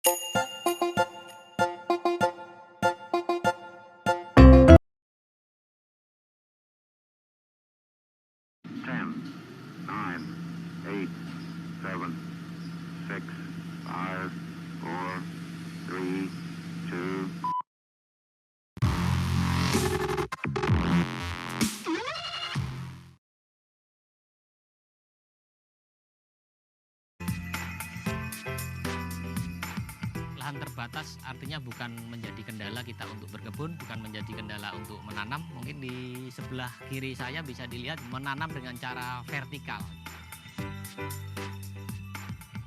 10, 9, 8, 7, 6, 5, 4, 3, 2. Lahan terbatas artinya bukan menjadi kendala kita untuk berkebun, bukan menjadi kendala untuk menanam. Mungkin di sebelah kiri saya bisa dilihat menanam dengan cara vertikal.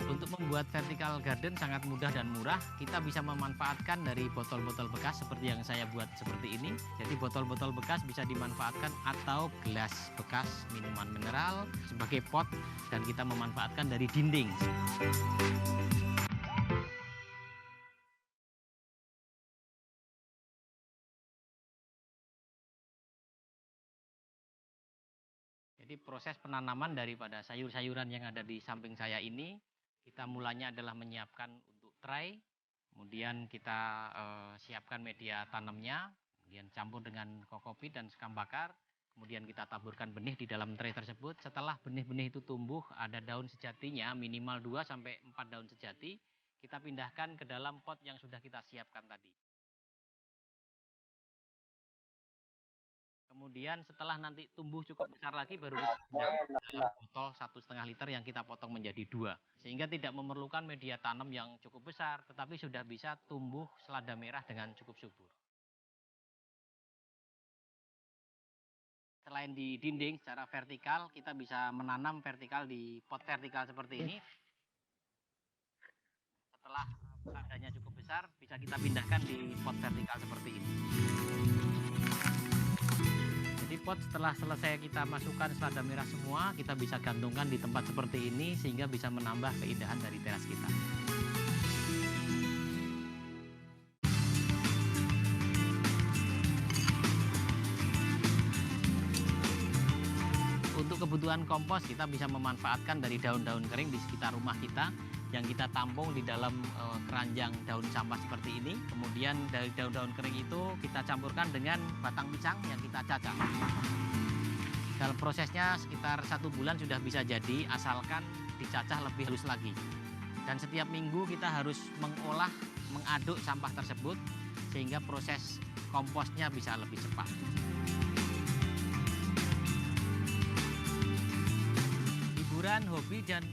Untuk membuat vertical garden sangat mudah dan murah. Kita bisa memanfaatkan dari botol-botol bekas seperti yang saya buat seperti ini. Jadi botol-botol bekas bisa dimanfaatkan atau gelas bekas minuman mineral sebagai pot, dan kita memanfaatkan dari dinding. Jadi proses penanaman daripada sayur-sayuran yang ada di samping saya ini, kita mulanya adalah menyiapkan untuk tray, kemudian kita siapkan media tanamnya, kemudian campur dengan kokopit dan sekam bakar, kemudian kita taburkan benih di dalam tray tersebut. Setelah benih-benih itu tumbuh, ada daun sejatinya minimal 2-4 daun sejati, kita pindahkan ke dalam pot yang sudah kita siapkan tadi. Kemudian setelah nanti tumbuh cukup besar lagi, baru kita pindahkan ke dalam botol 1,5 liter yang kita potong menjadi 2. Sehingga tidak memerlukan media tanam yang cukup besar, tetapi sudah bisa tumbuh selada merah dengan cukup subur. Selain di dinding secara vertikal, kita bisa menanam vertikal di pot vertikal seperti ini. Setelah seladanya cukup besar, bisa kita pindahkan di pot vertikal seperti ini. Jadi pot setelah selesai kita masukkan selada merah semua, kita bisa gantungkan di tempat seperti ini sehingga bisa menambah keindahan dari teras kita. Untuk kebutuhan kompos, kita bisa memanfaatkan dari daun-daun kering di sekitar rumah kita yang kita tampung di dalam keranjang daun sampah seperti ini. Kemudian dari daun-daun kering itu kita campurkan dengan batang pisang yang kita cacah. Dalam prosesnya sekitar 1 bulan sudah bisa jadi, asalkan dicacah lebih halus lagi. Dan setiap minggu kita harus mengaduk sampah tersebut sehingga proses komposnya bisa lebih cepat. Hiburan, hobi, dan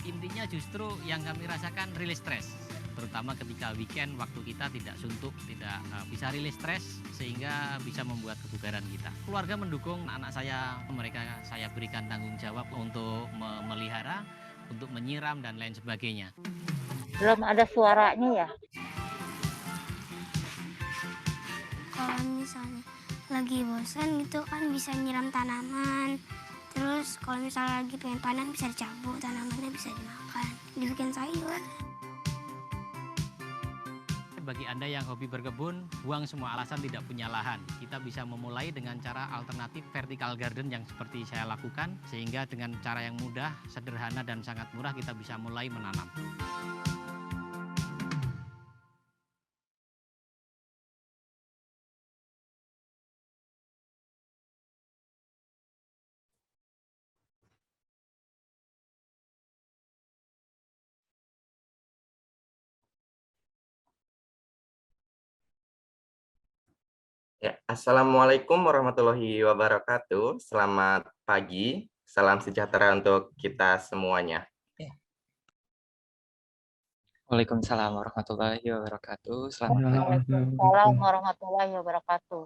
intinya justru yang kami rasakan rilis stres, terutama ketika weekend waktu kita tidak suntuk, tidak bisa rilis stres sehingga bisa membuat kebugaran kita. Keluarga mendukung anak saya, mereka saya berikan tanggung jawab untuk memelihara, untuk menyiram dan lain sebagainya. Belum ada suaranya ya? Kalau misalnya lagi bosan gitu kan bisa nyiram tanaman. Terus kalau misalnya lagi pengen panen bisa dicabut, tanamannya bisa dimakan, dibikin sayur. Bagi Anda yang hobi berkebun, buang semua alasan tidak punya lahan. Kita bisa memulai dengan cara alternatif vertical garden yang seperti saya lakukan, sehingga dengan cara yang mudah, sederhana, dan sangat murah kita bisa mulai menanam. Ya, Assalamualaikum warahmatullahi wabarakatuh. Selamat pagi, salam sejahtera untuk kita semuanya. Waalaikumsalam warahmatullahi wabarakatuh. Selamat pagi. Waalaikumsalam warahmatullahi wabarakatuh.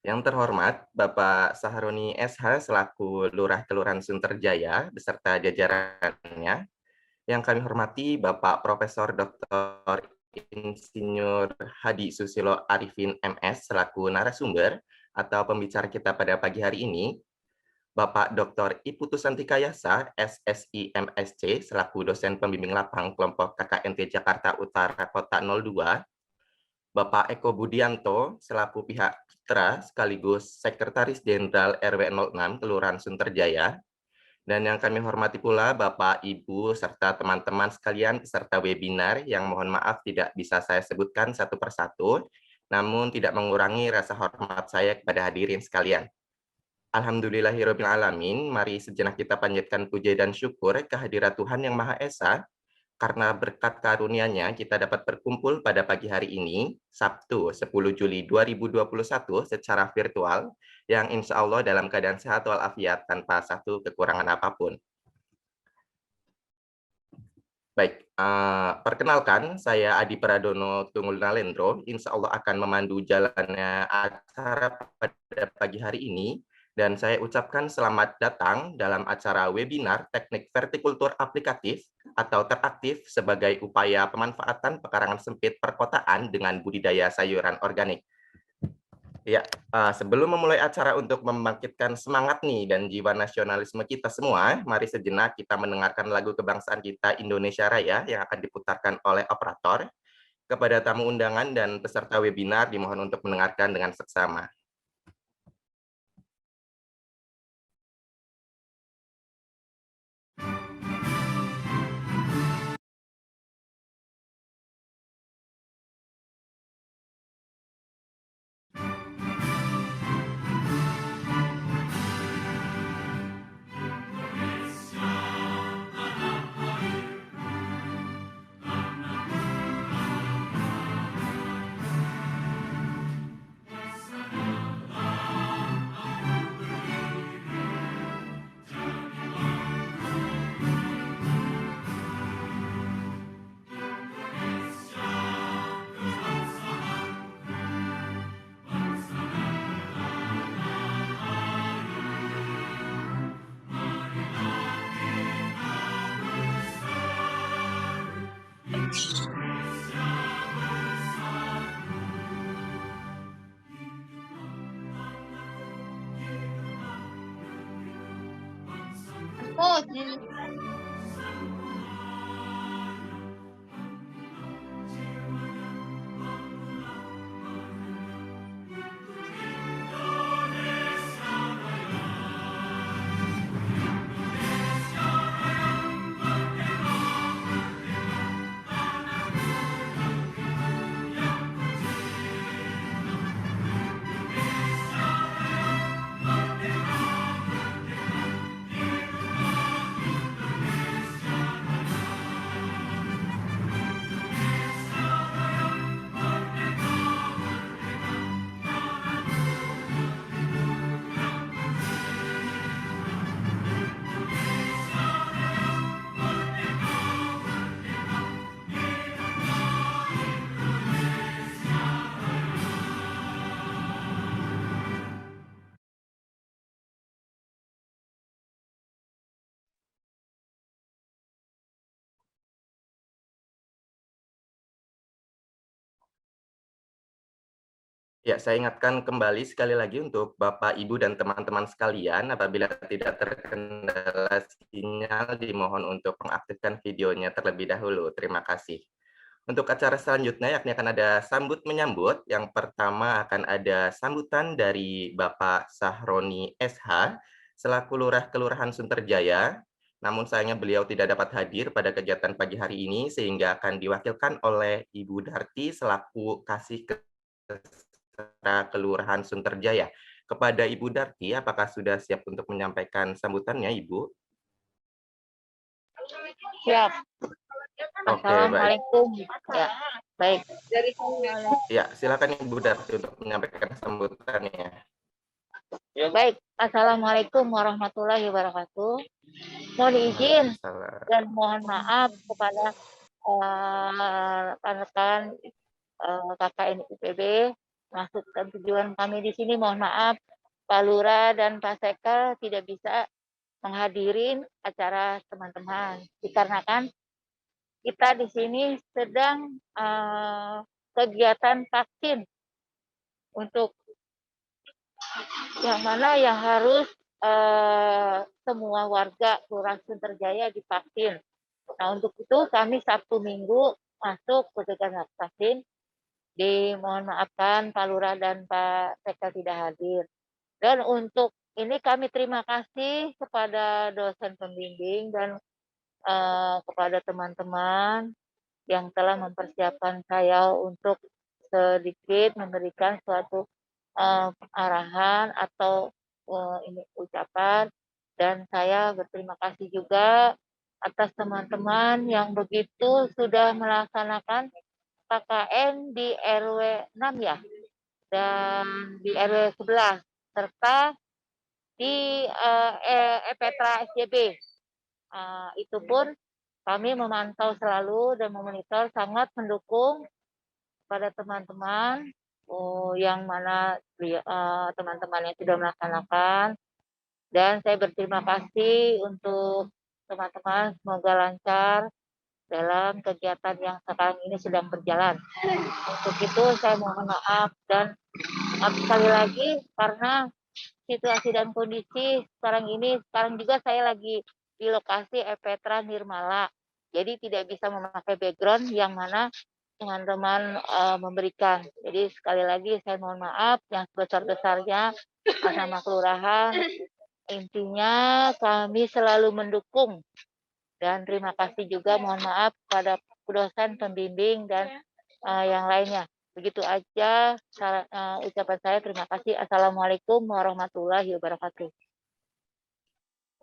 Yang terhormat Bapak Saharoni SH selaku Lurah Kelurahan Sunterjaya beserta jajarannya. Yang kami hormati Bapak Profesor Dr. Insinyur Hadi Susilo Arifin MS selaku narasumber atau pembicara kita pada pagi hari ini, Bapak Dr. Iputu Santikayasa SSI MSc selaku dosen pembimbing lapang kelompok KKNT Jakarta Utara Kota 02, Bapak Eko Budianto selaku pihak mitra sekaligus Sekretaris Jenderal RW 06 Kelurahan Sunterjaya, Dan yang kami hormati pula Bapak, Ibu, serta teman-teman sekalian peserta webinar yang mohon maaf tidak bisa saya sebutkan satu persatu, namun tidak mengurangi rasa hormat saya kepada hadirin sekalian. Alhamdulillahirabbil alamin, mari sejenak kita panjatkan puja dan syukur kehadirat Tuhan Yang Maha Esa, karena berkat karunia-Nya kita dapat berkumpul pada pagi hari ini, Sabtu 10 Juli 2021 secara virtual, yang insya Allah dalam keadaan sehat walafiat tanpa satu kekurangan apapun. Baik, perkenalkan saya Adi Pradono Tunggul Nalendro, insya Allah akan memandu jalannya acara pada pagi hari ini, dan saya ucapkan selamat datang dalam acara webinar Teknik Vertikultur Aplikatif atau Teraktif sebagai upaya pemanfaatan pekarangan sempit perkotaan dengan budidaya sayuran organik. Ya, sebelum memulai acara untuk membangkitkan semangat nih dan jiwa nasionalisme kita semua, mari sejenak kita mendengarkan lagu kebangsaan kita Indonesia Raya yang akan diputarkan oleh operator. Kepada tamu undangan dan peserta webinar dimohon untuk mendengarkan dengan seksama. Ya, saya ingatkan kembali sekali lagi untuk Bapak, Ibu, dan teman-teman sekalian, apabila tidak terkendala sinyal, dimohon untuk mengaktifkan videonya terlebih dahulu. Terima kasih. Untuk acara selanjutnya, yakni akan ada sambut menyambut. Yang pertama akan ada sambutan dari Bapak Sahroni SH, selaku Lurah Kelurahan Sunterjaya. Namun sayangnya beliau tidak dapat hadir pada kegiatan pagi hari ini, sehingga akan diwakilkan oleh Ibu Darti, selaku Kasih Kelurahan Sunterjaya. Kepada Ibu Darti, apakah sudah siap untuk menyampaikan sambutannya, Ibu? Siap. Oke, baik. Assalamualaikum. Ya, baik. Ya, silakan Ibu Darti untuk menyampaikan sambutannya. Baik. Assalamualaikum warahmatullahi wabarakatuh. Mohon izin dan mohon maaf kepada rekan-rekan KKN IPB. Maksud dan tujuan kami di sini, mohon maaf, Pak Lurah dan Pak Sekel tidak bisa menghadiri acara teman-teman, dikarenakan kita di sini sedang kegiatan vaksin untuk yang mana yang harus semua warga Kelurahan Sunterjaya divaksin. Nah, untuk itu kami Sabtu Minggu masuk kegiatan vaksin. Dimohon maafkan Pak Lurah dan Pak Sekel tidak hadir. Dan untuk ini kami terima kasih kepada dosen pembimbing dan kepada teman-teman yang telah mempersiapkan saya untuk sedikit memberikan suatu arahan atau ini ucapan, dan saya berterima kasih juga atas teman-teman yang begitu sudah melaksanakan KKN di RW 6 ya, dan di RW 11 serta di Petra SJB. Itu pun kami memantau selalu dan memonitor, sangat mendukung pada teman-teman yang mana teman-teman yang sudah melaksanakan, dan saya berterima kasih untuk teman-teman, semoga lancar dalam kegiatan yang sekarang ini sedang berjalan. Untuk itu saya mohon maaf, dan maaf sekali lagi karena situasi dan kondisi sekarang ini, sekarang juga saya lagi di lokasi Petra Nirmala, jadi tidak bisa memakai background yang mana teman-teman memberikan. Jadi sekali lagi saya mohon maaf yang sebesar-besarnya atas nama kelurahan. Intinya kami selalu mendukung, dan terima kasih juga mohon maaf pada dosen pembimbing dan yang lainnya. Begitu aja ucapan saya, terima kasih. Assalamualaikum warahmatullahi wabarakatuh.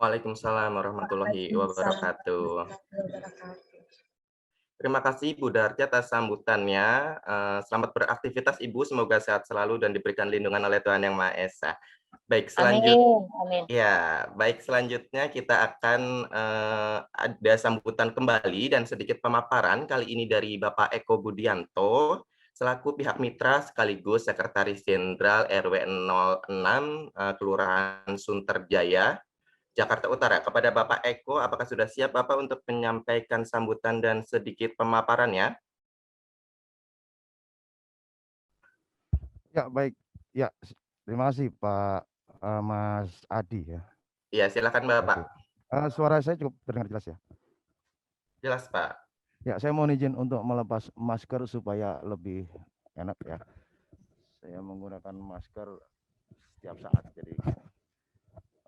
Waalaikumsalam warahmatullahi wabarakatuh. Terima kasih Bu Darti atas sambutannya. Selamat beraktivitas Ibu, semoga sehat selalu dan diberikan lindungan oleh Tuhan Yang Maha Esa. Baik, Amin. ya, baik selanjutnya kita akan ada sambutan kembali dan sedikit pemaparan kali ini dari Bapak Eko Budianto selaku pihak mitra sekaligus Sekretaris Jenderal RW 06 Kelurahan Sunterjaya, Jakarta Utara. Kepada Bapak Eko, apakah sudah siap Bapak untuk menyampaikan sambutan dan sedikit pemaparannya? Ya, baik. Ya, terima kasih Pak Mas Adi ya. Iya, silakan Bapak. Suara saya cukup terdengar jelas ya? Jelas, Pak. Ya, saya mohon izin untuk melepas masker supaya lebih enak ya. Saya menggunakan masker setiap saat, jadi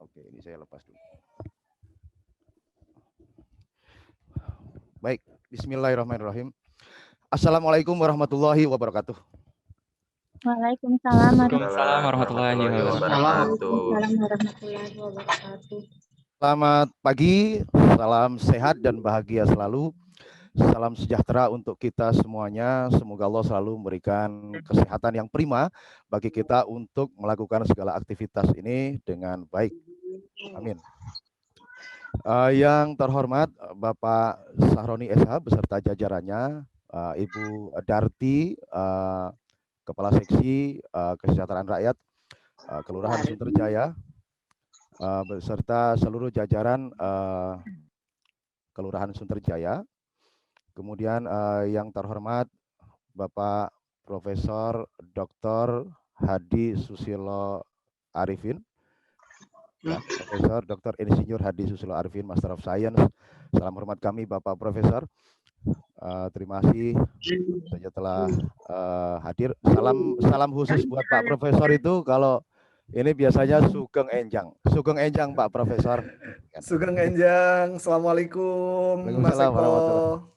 oke, ini saya lepas dulu. Baik, bismillahirrahmanirrahim. Assalamualaikum warahmatullahi wabarakatuh. Waalaikumsalam warahmatullahi wabarakatuh. Selamat pagi, salam sehat dan bahagia selalu. Salam sejahtera untuk kita semuanya. Semoga Allah selalu memberikan kesehatan yang prima bagi kita untuk melakukan segala aktivitas ini dengan baik. Amin. Yang terhormat Bapak Sahroni SH beserta jajarannya, Ibu Darti, Kepala Seksi Kesejahteraan Rakyat Kelurahan Sunterjaya, beserta seluruh jajaran Kelurahan Sunterjaya. Kemudian yang terhormat Bapak Profesor Dr. Hadi Susilo Arifin, ya, Profesor Dr. Insinyur Hadi Susilo Arifin, Master of Science. Salam hormat kami Bapak Profesor. Terima kasih saja telah hadir. Salam khusus buat Pak Profesor itu kalau ini biasanya Sugeng Enjang. Sugeng Enjang Pak Profesor. Sugeng Enjang. Assalamualaikum Mas Eko.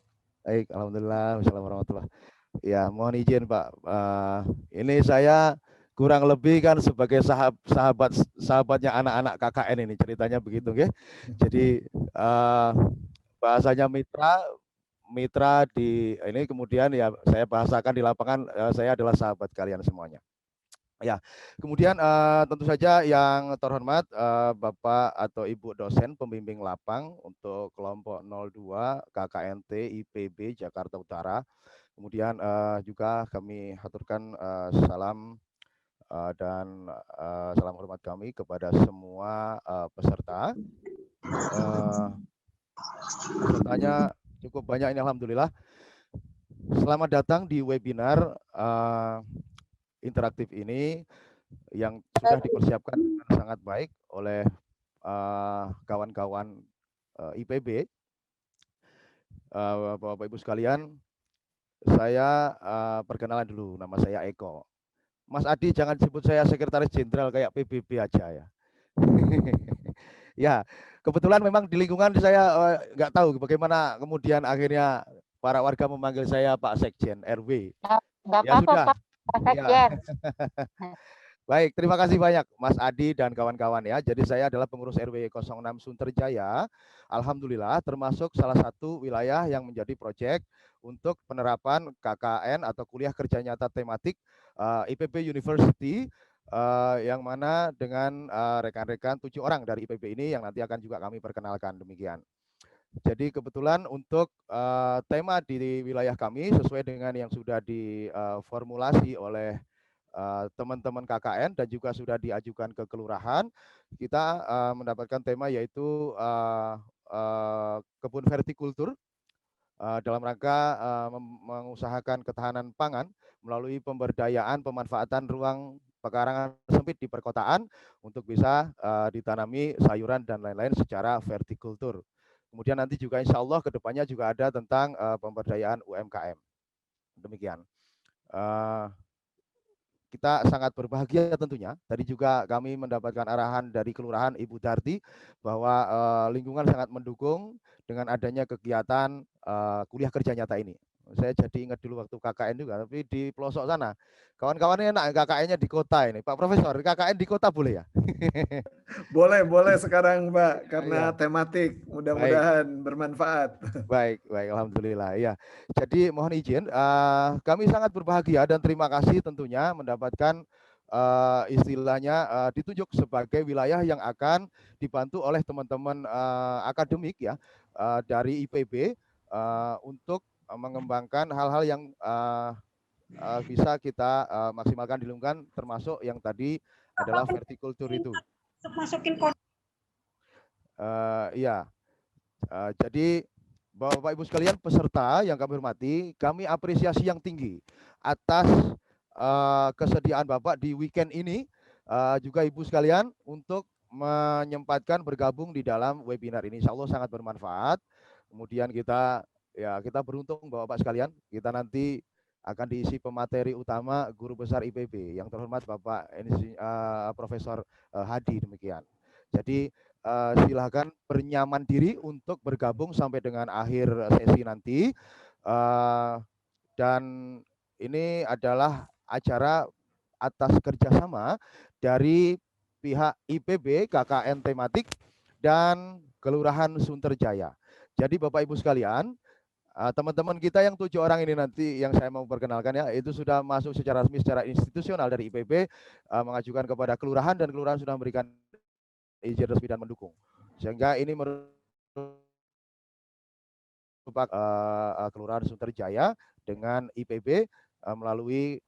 Baik, alhamdulillah. Wassalamualaikum warahmatullahi. Ya, mohon izin Pak. Ini saya kurang lebih kan sebagai sahabatnya anak-anak KKN ini ceritanya begitu, ya. Jadi bahasanya mitra di ini, kemudian ya saya bahasakan di lapangan, saya adalah sahabat kalian semuanya. Ya, kemudian tentu saja yang terhormat Bapak atau Ibu dosen pembimbing lapang untuk kelompok 02 KKNT IPB Jakarta Utara. Kemudian juga kami haturkan salam dan salam hormat kami kepada semua peserta. Pesertanya cukup banyak ini, alhamdulillah. Selamat datang di webinar interaktif ini yang sudah dipersiapkan dengan sangat baik oleh kawan-kawan IPB. Bapak Ibu sekalian, saya perkenalan dulu, nama saya Eko. Mas Adi jangan sebut saya Sekretaris Jenderal kayak PBB aja ya. Ya, kebetulan memang di lingkungan saya nggak tahu bagaimana kemudian akhirnya para warga memanggil saya Pak Sekjen RW. Nggak Ya apa-apa sudah. Pak Ya. Sekjen. Baik, terima kasih banyak Mas Adi dan kawan-kawan ya. Jadi saya adalah pengurus RW 06 Sunterjaya. Alhamdulillah termasuk salah satu wilayah yang menjadi proyek untuk penerapan KKN atau kuliah kerja nyata tematik IPB University, yang mana dengan rekan-rekan 7 orang dari IPB ini yang nanti akan juga kami perkenalkan demikian. Jadi kebetulan untuk tema di wilayah kami sesuai dengan yang sudah diformulasi oleh teman-teman KKN dan juga sudah diajukan ke kelurahan, kita mendapatkan tema yaitu kebun vertikultur dalam rangka mengusahakan ketahanan pangan melalui pemberdayaan pemanfaatan ruang pekarangan sempit di perkotaan untuk bisa ditanami sayuran dan lain-lain secara vertikultur. Kemudian nanti juga insya Allah kedepannya juga ada tentang pemberdayaan UMKM. Demikian. Kita sangat berbahagia tentunya. Tadi juga kami mendapatkan arahan dari Kelurahan Ibu Darti bahwa lingkungan sangat mendukung dengan adanya kegiatan kuliah kerja nyata ini. Saya jadi ingat dulu waktu KKN juga, tapi di pelosok sana. Kawan-kawannya enak KKN-nya di kota ini. Pak Profesor, KKN di kota boleh ya? Boleh sekarang Mbak, karena Ya. tematik. Mudah-mudahan bermanfaat. Baik, alhamdulillah. Ya, jadi mohon izin, kami sangat berbahagia dan terima kasih tentunya mendapatkan istilahnya ditunjuk sebagai wilayah yang akan dibantu oleh teman-teman akademik ya dari IPB untuk mengembangkan hal-hal yang bisa kita maksimalkan di lingkungan, termasuk yang tadi adalah vertikultur itu. Iya. Jadi Bapak Ibu sekalian peserta yang kami hormati, kami apresiasi yang tinggi atas kesediaan Bapak di weekend ini, juga Ibu sekalian untuk menyempatkan bergabung di dalam webinar ini. Insya Allah sangat bermanfaat. Kemudian kita beruntung Bapak sekalian, kita nanti akan diisi pemateri utama Guru Besar IPB yang terhormat Bapak Profesor Hadi demikian. Jadi silakan bernyaman diri untuk bergabung sampai dengan akhir sesi nanti. Dan ini adalah acara atas kerjasama dari pihak IPB, KKN tematik, dan Kelurahan Sunterjaya. Jadi Bapak Ibu sekalian, teman-teman kita yang 7 orang ini nanti yang saya mau perkenalkan ya, itu sudah masuk secara resmi, secara institusional dari IPB, mengajukan kepada kelurahan dan kelurahan sudah memberikan izin resmi dan mendukung. Sehingga ini merupakan Kelurahan Sunterjaya dengan IPB melalui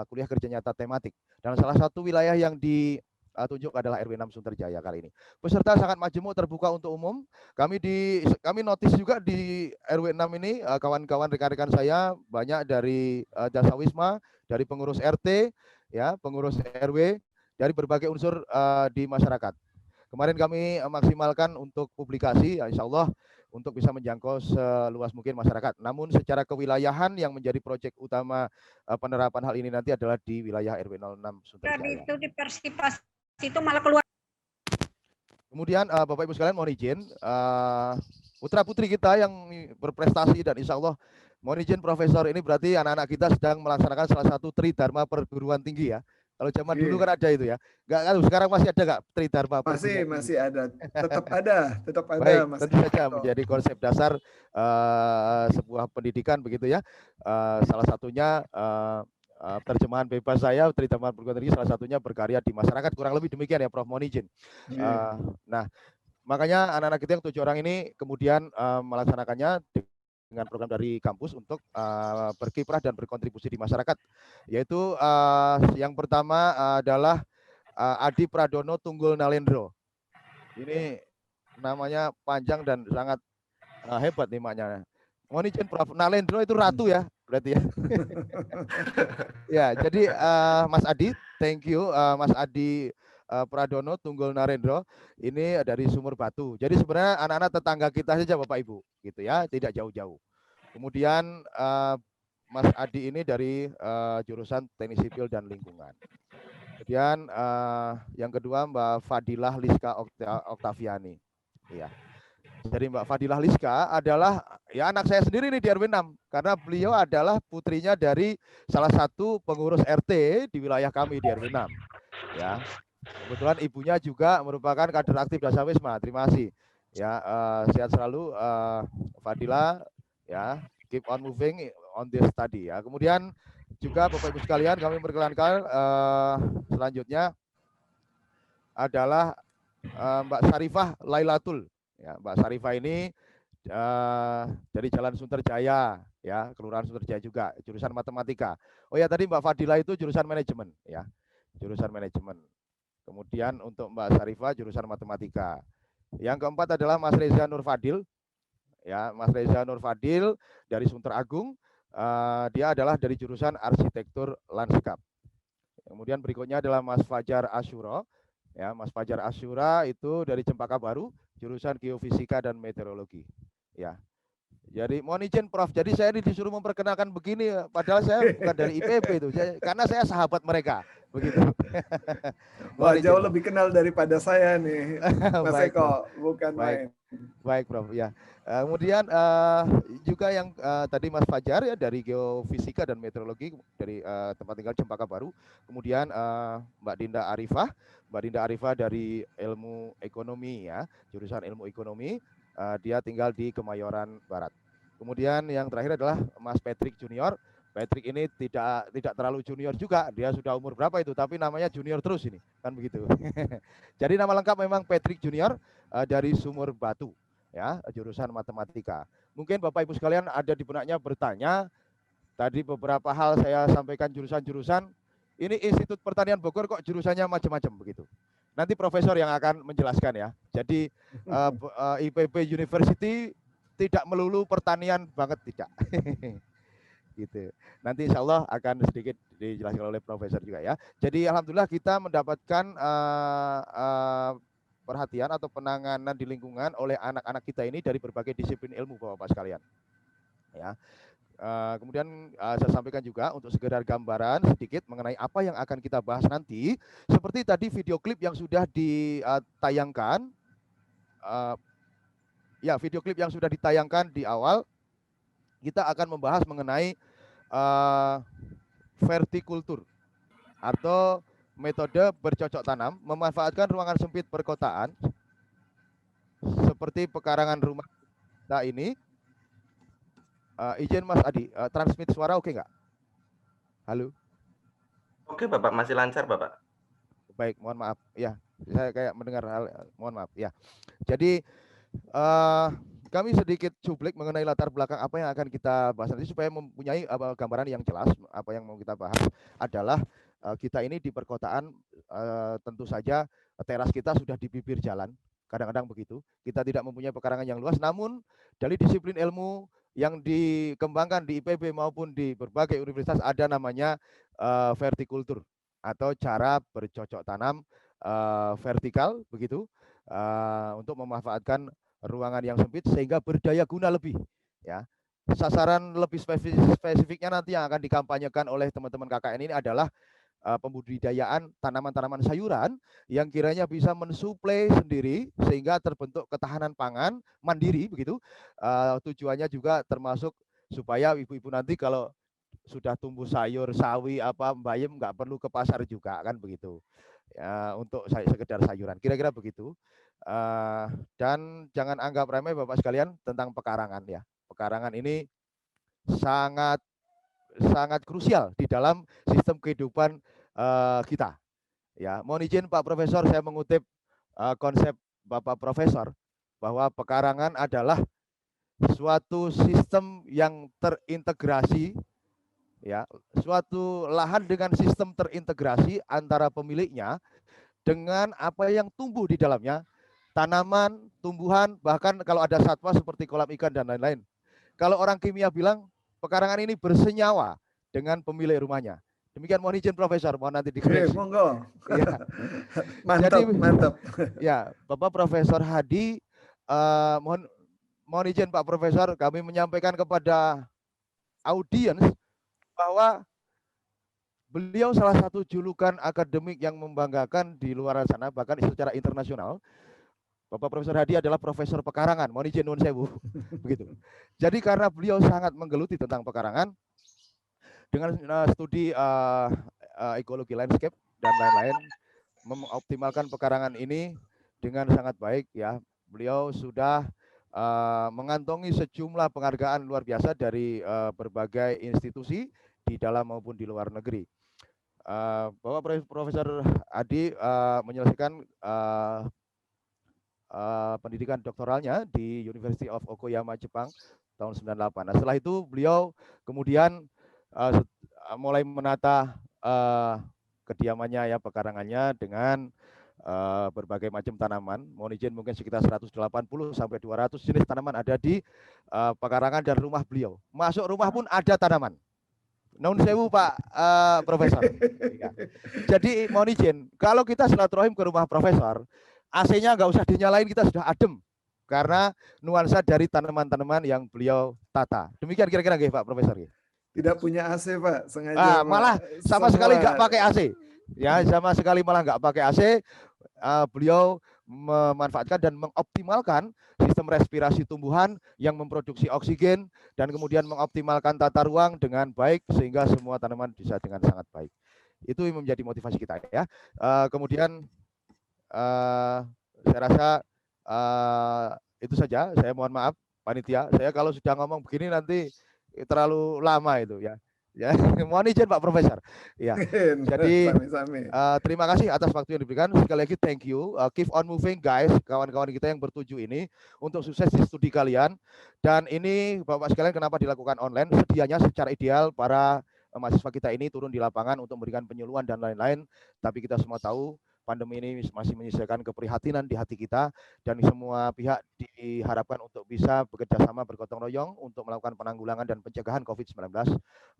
kuliah kerja nyata tematik. Dan salah satu wilayah yang ditunjuk adalah RW 6 Sunterjaya kali ini. Peserta sangat majemuk, terbuka untuk umum. Kami notis juga di RW 6 ini kawan-kawan rekan-rekan saya banyak dari Jasa Wisma, dari pengurus RT, ya, pengurus RW, dari berbagai unsur di masyarakat. Kemarin kami maksimalkan untuk publikasi, ya insya Allah untuk bisa menjangkau seluas mungkin masyarakat. Namun secara kewilayahan yang menjadi proyek utama penerapan hal ini nanti adalah di wilayah RW 06 Sunterjaya. Itu di Persipasi itu malah keluar. Kemudian Bapak Ibu sekalian mohon izin, putra putri kita yang berprestasi dan insya Allah mohon izin Profesor, ini berarti anak-anak kita sedang melaksanakan salah satu Tridharma perguruan tinggi ya. Kalau zaman dulu kan ada itu ya. Sekarang masih ada nggak Tridharma? Masih ada. Tetap ada. Baik, Mas. tentu saja menjadi konsep dasar sebuah pendidikan begitu ya. Salah satunya terjemahan bebas saya, Tridharma perguruan tinggi salah satunya berkarya di masyarakat, kurang lebih demikian ya Prof. Mohon izin. Nah, makanya anak-anak kita yang 7 orang ini kemudian melaksanakannya dengan program dari kampus untuk berkiprah dan berkontribusi di masyarakat, yaitu yang pertama adalah Adi Pradono Tunggul Nalendro. Ini namanya panjang dan sangat hebat nih maknya. Mohon izin Prof. Nalendro itu ratu ya berarti ya. Ya, jadi Mas Adi, thank you Mas Adi Pradono Tunggul Narendro ini dari Sumur Batu. Jadi sebenarnya anak-anak tetangga kita saja Bapak Ibu gitu ya, tidak jauh-jauh. Kemudian Mas Adi ini dari jurusan Teknik Sipil dan Lingkungan. Kemudian yang kedua Mbak Fadilah Liska Oktaviani. Ya. Jadi Mbak Fadilah Liska adalah ya anak saya sendiri nih di RW 6 karena beliau adalah putrinya dari salah satu pengurus RT di wilayah kami di RW 6. Ya. Kebetulan ibunya juga merupakan kader aktif Dasawisma. Terima kasih. Ya, sehat selalu Fadilah ya, keep on moving on this study ya. Kemudian juga Bapak Ibu sekalian kami perkenalkan selanjutnya adalah Mbak Sarifah Lailatul. Ya, Mbak Sarifah ini dari Jalan Sunterjaya ya, Kelurahan Sunterjaya juga, jurusan matematika. Oh ya tadi Mbak Fadilah itu jurusan manajemen ya, jurusan manajemen. Kemudian untuk Mbak Sarifah jurusan matematika. Yang keempat adalah Mas Reza Nur Fadil. Ya, Mas Reza Nur Fadil dari Sunter Agung. Dia adalah dari jurusan arsitektur lanskap. Kemudian berikutnya adalah Mas Fajar Asyura. Ya, Mas Fajar Asyura itu dari Cempaka Baru, jurusan geofisika dan meteorologi. Ya. Jadi mohon izin Prof. Jadi saya ini disuruh memperkenalkan begini, padahal saya bukan dari IPB itu, karena saya sahabat mereka, begitu. Wah, jauh lebih kenal daripada saya nih, Mas Baik, Eko, bukan baik. main. Baik, Prof. Ya. Kemudian juga yang tadi Mas Fajar ya dari geofisika dan meteorologi dari tempat tinggal Cempaka Baru. Kemudian Mbak Dinda Arifah dari ilmu ekonomi ya, jurusan ilmu ekonomi. Dia tinggal di Kemayoran Barat. Kemudian yang terakhir adalah Mas Patrick Junior. Patrick ini tidak terlalu junior juga, dia sudah umur berapa itu, tapi namanya junior terus ini, kan begitu. Jadi nama lengkap memang Patrick Junior dari Sumur Batu, ya, jurusan matematika. Mungkin Bapak Ibu sekalian ada di benaknya bertanya, tadi beberapa hal saya sampaikan jurusan-jurusan, ini Institut Pertanian Bogor kok jurusannya macam-macam begitu. Nanti profesor yang akan menjelaskan ya. Jadi IPB University tidak melulu pertanian banget, tidak. Gitu. Nanti insya Allah akan sedikit dijelaskan oleh profesor juga ya. Jadi alhamdulillah kita mendapatkan perhatian atau penanganan di lingkungan oleh anak-anak kita ini dari berbagai disiplin ilmu Bapak-Bapak sekalian. Ya. Kemudian saya sampaikan juga untuk sekedar gambaran sedikit mengenai apa yang akan kita bahas nanti. Seperti tadi video klip yang sudah ditayangkan, ya video klip yang sudah ditayangkan di awal, kita akan membahas mengenai vertikultur atau metode bercocok tanam memanfaatkan ruangan sempit perkotaan seperti pekarangan rumah kita ini. Izin Mas Adi, transmit suara oke nggak? Halo? Oke Bapak, masih lancar Bapak. Baik, mohon maaf. Ya, saya kayak mendengar hal, mohon maaf. Ya, jadi kami sedikit cuplik mengenai latar belakang apa yang akan kita bahas nanti supaya mempunyai gambaran yang jelas. Apa yang mau kita bahas adalah kita ini di perkotaan tentu saja teras kita sudah di bibir jalan. Kadang-kadang begitu. Kita tidak mempunyai pekarangan yang luas, namun dari disiplin ilmu yang dikembangkan di IPB maupun di berbagai universitas ada namanya vertikultur atau cara bercocok tanam vertikal begitu untuk memanfaatkan ruangan yang sempit sehingga berdaya guna lebih ya. Sasaran lebih spesifiknya nanti yang akan dikampanyekan oleh teman-teman KKN ini adalah pembudidayaan tanaman-tanaman sayuran yang kiranya bisa mensuplai sendiri sehingga terbentuk ketahanan pangan mandiri begitu. Tujuannya juga termasuk supaya ibu-ibu nanti kalau sudah tumbuh sayur, sawi, apa bayam nggak perlu ke pasar juga kan begitu. Ya, untuk sekedar sayuran, kira-kira begitu. Dan jangan anggap remeh Bapak sekalian tentang pekarangan ya. Pekarangan ini sangat krusial di dalam sistem kehidupan kita. Ya, mohon izin Pak Profesor, saya mengutip konsep Bapak Profesor bahwa pekarangan adalah suatu sistem yang terintegrasi, ya, suatu lahan dengan sistem terintegrasi antara pemiliknya dengan apa yang tumbuh di dalamnya, tanaman, tumbuhan, bahkan kalau ada satwa seperti kolam ikan dan lain-lain. Kalau orang kimia bilang pekarangan ini bersenyawa dengan pemilik rumahnya. Demikian mohon izin Profesor, mohon nanti dikoreksi. Monggo. Ya. Mantap, Jadi, mantap. Ya, Bapak Profesor Hadi, mohon izin Pak Profesor, kami menyampaikan kepada audiens bahwa Beliau salah satu julukan akademik yang membanggakan di luar sana, bahkan secara internasional. Bapak Profesor Hadi adalah profesor pekarangan, mohon izin nuwun sewu, begitu. Jadi karena beliau sangat menggeluti tentang pekarangan, dengan studi ekologi landscape dan lain-lain, mengoptimalkan pekarangan ini dengan sangat baik ya. Beliau sudah mengantongi sejumlah penghargaan luar biasa dari berbagai institusi di dalam maupun di luar negeri. Bapak Profesor Hadi menyelesaikan pendidikan doktoralnya di University of Okoyama, Jepang tahun 98. Nah, setelah itu beliau kemudian mulai menata kediamannya ya, pekarangannya dengan berbagai macam tanaman. Mohon izin mungkin sekitar 180 sampai 200 jenis tanaman ada di pekarangan dan rumah beliau. Masuk rumah pun ada tanaman. Nun sewu Pak Profesor. Jadi mohon izin, kalau kita silaturahim ke rumah Profesor, AC-nya nggak usah dinyalain, kita sudah adem karena nuansa dari tanaman-tanaman yang beliau tata. Demikian kira-kira Pak Profesor. Tidak punya AC Pak, sengaja. Malah sama sekali nggak pakai AC. Ya, sama sekali malah nggak pakai AC. Beliau memanfaatkan dan mengoptimalkan sistem respirasi tumbuhan yang memproduksi oksigen dan kemudian mengoptimalkan tata ruang dengan baik sehingga semua tanaman bisa dengan sangat baik. Itu yang menjadi motivasi kita ya. Kemudian saya rasa itu saja. Saya mohon maaf panitia. Saya kalau sudah ngomong begini nanti terlalu lama itu ya. Ya, mohon izin Pak Profesor. Ya. Jadi terima kasih atas waktu yang diberikan. Sekali lagi thank you. Keep on moving guys, kawan-kawan kita yang bertuju ini untuk sukses di studi kalian. Dan ini Bapak sekalian kenapa dilakukan online? Sedianya secara ideal para mahasiswa kita ini turun di lapangan untuk memberikan penyuluhan dan lain-lain. Tapi kita semua tahu pandemi ini masih menyisakan keprihatinan di hati kita dan semua pihak diharapkan untuk bisa bekerja sama bergotong royong untuk melakukan penanggulangan dan pencegahan COVID-19.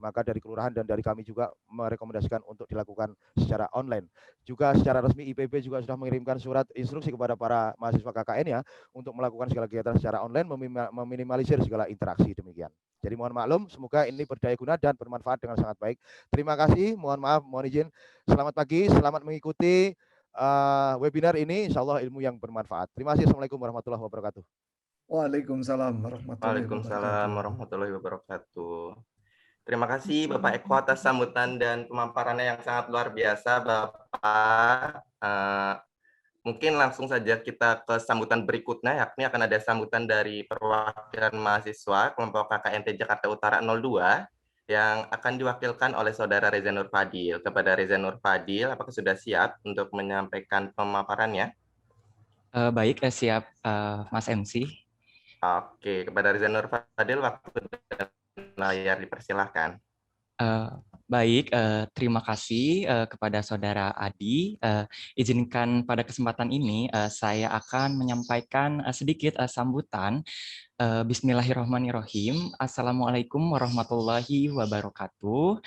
Maka dari kelurahan dan dari kami juga merekomendasikan untuk dilakukan secara online. Juga secara resmi IPB juga sudah mengirimkan surat instruksi kepada para mahasiswa KKN ya untuk melakukan segala kegiatan secara online, meminimalisir segala interaksi demikian. Jadi mohon maklum, semoga ini berdaya guna dan bermanfaat dengan sangat baik. Terima kasih, mohon maaf, mohon izin. Selamat pagi, selamat mengikuti webinar ini, insya Allah ilmu yang bermanfaat. Terima kasih. Assalamualaikum warahmatullahi wabarakatuh. Waalaikumsalam warahmatullahi wabarakatuh. Terima kasih Bapak Eko atas sambutan dan pemaparannya yang sangat luar biasa Bapak. Mungkin langsung saja kita ke sambutan berikutnya, yakni akan ada sambutan dari perwakilan mahasiswa kelompok KKNT Jakarta Utara 02 yang akan diwakilkan oleh Saudara Reza Nur Fadil. Kepada Reza Nur Fadil, apakah sudah siap untuk menyampaikan pemaparannya? Baik, siap Mas MC. Oke, kepada Reza Nur Fadil, waktu dan layar dipersilahkan. Baik, terima kasih kepada Saudara Adi. Izinkan pada kesempatan ini saya akan menyampaikan sedikit sambutan. Bismillahirrahmanirrahim. Assalamualaikum warahmatullahi wabarakatuh.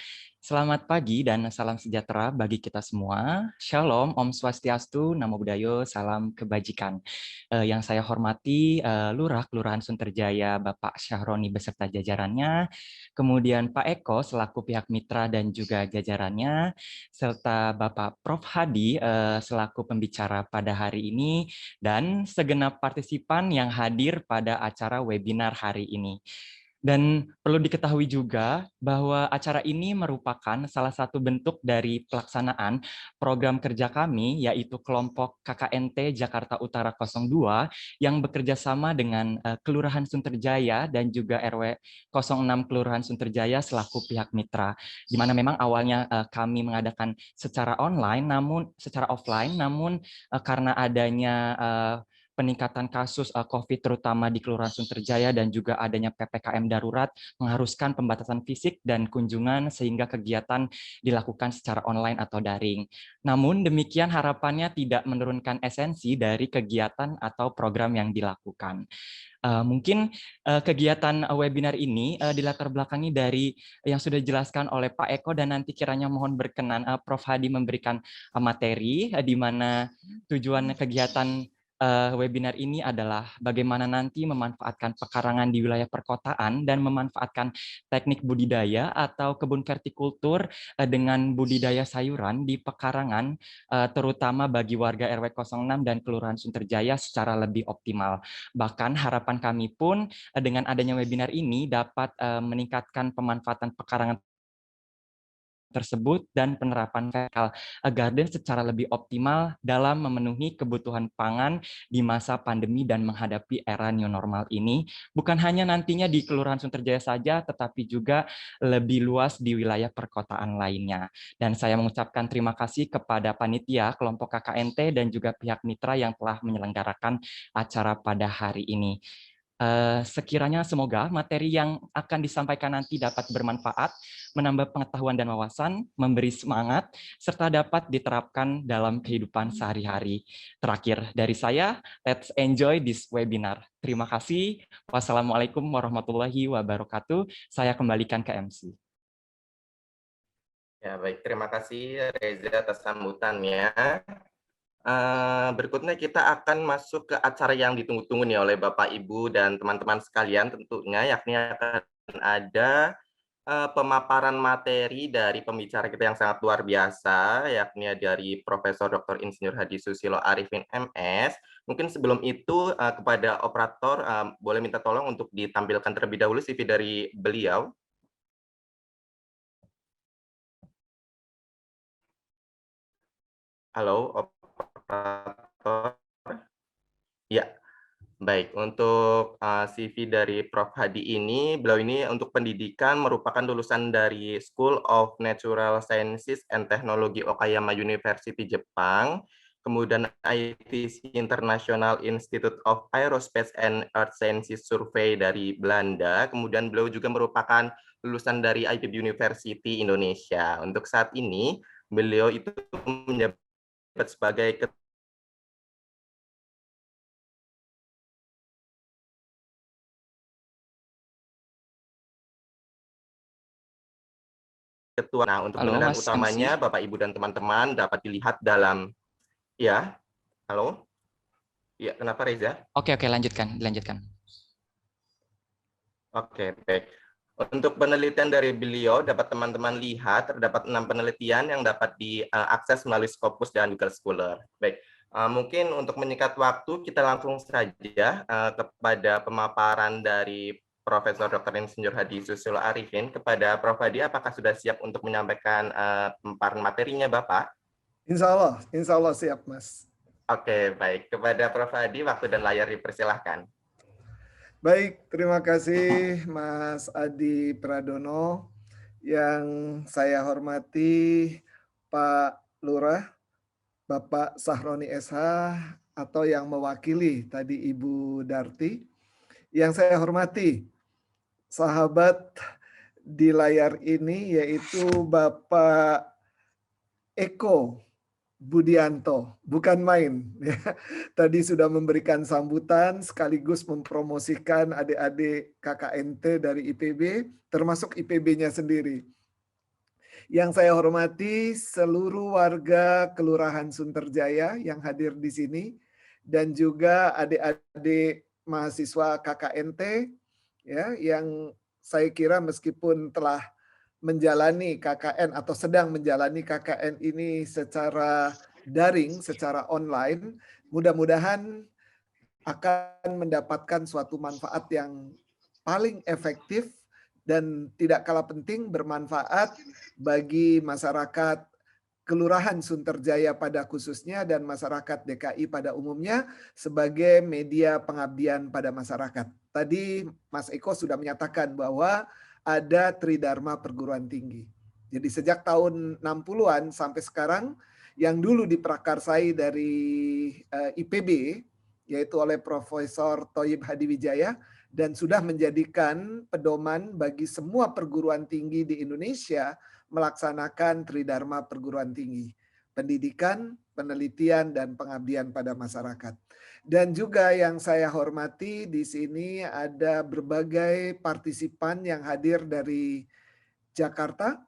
Selamat pagi dan salam sejahtera bagi kita semua. Shalom, Om Swastiastu, Namo Buddhaya, salam kebajikan. Yang saya hormati Lurah Kelurahan Sunterjaya Bapak Syahroni beserta jajarannya, kemudian Pak Eko selaku pihak mitra dan juga jajarannya, serta Bapak Prof Hadi selaku pembicara pada hari ini, dan segenap partisipan yang hadir pada acara webinar hari ini. Dan perlu diketahui juga bahwa acara ini merupakan salah satu bentuk dari pelaksanaan program kerja kami, yaitu kelompok KKNT Jakarta Utara 02 yang bekerja sama dengan Kelurahan Sunterjaya dan juga RW 06 Kelurahan Sunterjaya selaku pihak mitra, di mana memang awalnya kami mengadakan secara offline, namun karena adanya peningkatan kasus COVID terutama di Kelurahan Sunterjaya dan juga adanya PPKM darurat mengharuskan pembatasan fisik dan kunjungan sehingga kegiatan dilakukan secara online atau daring. Namun demikian harapannya tidak menurunkan esensi dari kegiatan atau program yang dilakukan. Mungkin kegiatan webinar ini dilatar belakangi dari yang sudah dijelaskan oleh Pak Eko, dan nanti kiranya mohon berkenan Prof Hadi memberikan materi di mana tujuan kegiatan webinar ini adalah bagaimana nanti memanfaatkan pekarangan di wilayah perkotaan dan memanfaatkan teknik budidaya atau kebun vertikultur dengan budidaya sayuran di pekarangan, terutama bagi warga RW 06 dan Kelurahan Sunterjaya secara lebih optimal. Bahkan harapan kami pun dengan adanya webinar ini dapat meningkatkan pemanfaatan pekarangan tersebut dan penerapan vertical garden secara lebih optimal dalam memenuhi kebutuhan pangan di masa pandemi dan menghadapi era new normal ini, bukan hanya nantinya di Kelurahan Sunterjaya saja, tetapi juga lebih luas di wilayah perkotaan lainnya. Dan saya mengucapkan terima kasih kepada panitia, kelompok KKNT, dan juga pihak mitra yang telah menyelenggarakan acara pada hari ini. Sekiranya semoga materi yang akan disampaikan nanti dapat bermanfaat, menambah pengetahuan dan wawasan, memberi semangat, serta dapat diterapkan dalam kehidupan sehari-hari. Terakhir dari saya, let's enjoy this webinar. Terima kasih. Wassalamualaikum warahmatullahi wabarakatuh. Saya kembalikan ke MC. Ya, baik. Terima kasih Reza atas sambutannya. Berikutnya kita akan masuk ke acara yang ditunggu-tunggu nih oleh Bapak, Ibu, dan teman-teman sekalian tentunya, yakni akan ada pemaparan materi dari pembicara kita yang sangat luar biasa, yakni dari Profesor Dr. Insinyur Hadi Susilo Arifin MS. Mungkin sebelum itu kepada operator boleh minta tolong untuk ditampilkan terlebih dahulu CV dari beliau. Halo, operator. Ya, baik. Untuk CV dari Prof. Hadi ini, beliau ini untuk pendidikan merupakan lulusan dari School of Natural Sciences and Technology Okayama University, Jepang. Kemudian ITC International Institute of Aerospace and Earth Sciences Survey dari Belanda. Kemudian beliau juga merupakan lulusan dari IPB University Indonesia. Untuk saat ini, beliau itu menjabat sebagai ketua. Nah, untuk penilaian utamanya, MC? Bapak, Ibu, dan teman-teman dapat dilihat dalam, ya, halo? Ya, kenapa Reza? Oke, lanjutkan. Oke, baik. Untuk penelitian dari beliau, dapat teman-teman lihat, terdapat 6 penelitian yang dapat diakses melalui Scopus dan Google Scholar. Baik, mungkin untuk menyingkat waktu, kita langsung saja kepada pemaparan dari Profesor Dr. Insinyur Hadi Susilo Arifin. Kepada Prof. Hadi, apakah sudah siap untuk menyampaikan pemaparan materinya, Bapak? Insya Allah siap, Mas. Oke, baik. Kepada Prof. Hadi, waktu dan layar dipersilahkan. Baik, terima kasih Mas Adi Pradono. Yang saya hormati Pak Lurah, Bapak Sahroni SH, atau yang mewakili tadi Ibu Darti. Yang saya hormati sahabat di layar ini yaitu Bapak Eko Budianto, bukan main. Tadi sudah memberikan sambutan sekaligus mempromosikan adik-adik KKNT dari IPB, termasuk IPB-nya sendiri. Yang saya hormati seluruh warga Kelurahan Sunterjaya yang hadir di sini, dan juga adik-adik mahasiswa KKNT, ya, yang saya kira meskipun telah menjalani KKN atau sedang menjalani KKN ini secara daring, secara online, mudah-mudahan akan mendapatkan suatu manfaat yang paling efektif dan tidak kalah penting bermanfaat bagi masyarakat Kelurahan Sunterjaya pada khususnya dan masyarakat DKI pada umumnya sebagai media pengabdian pada masyarakat. Tadi Mas Eko sudah menyatakan bahwa ada Tridharma Perguruan Tinggi. Jadi sejak tahun 60-an sampai sekarang yang dulu diprakarsai dari IPB yaitu oleh Profesor Thoyyib Hadiwijaya dan sudah menjadikan pedoman bagi semua perguruan tinggi di Indonesia melaksanakan Tridharma Perguruan Tinggi, pendidikan, penelitian, dan pengabdian pada masyarakat. Dan juga yang saya hormati di sini ada berbagai partisipan yang hadir dari Jakarta,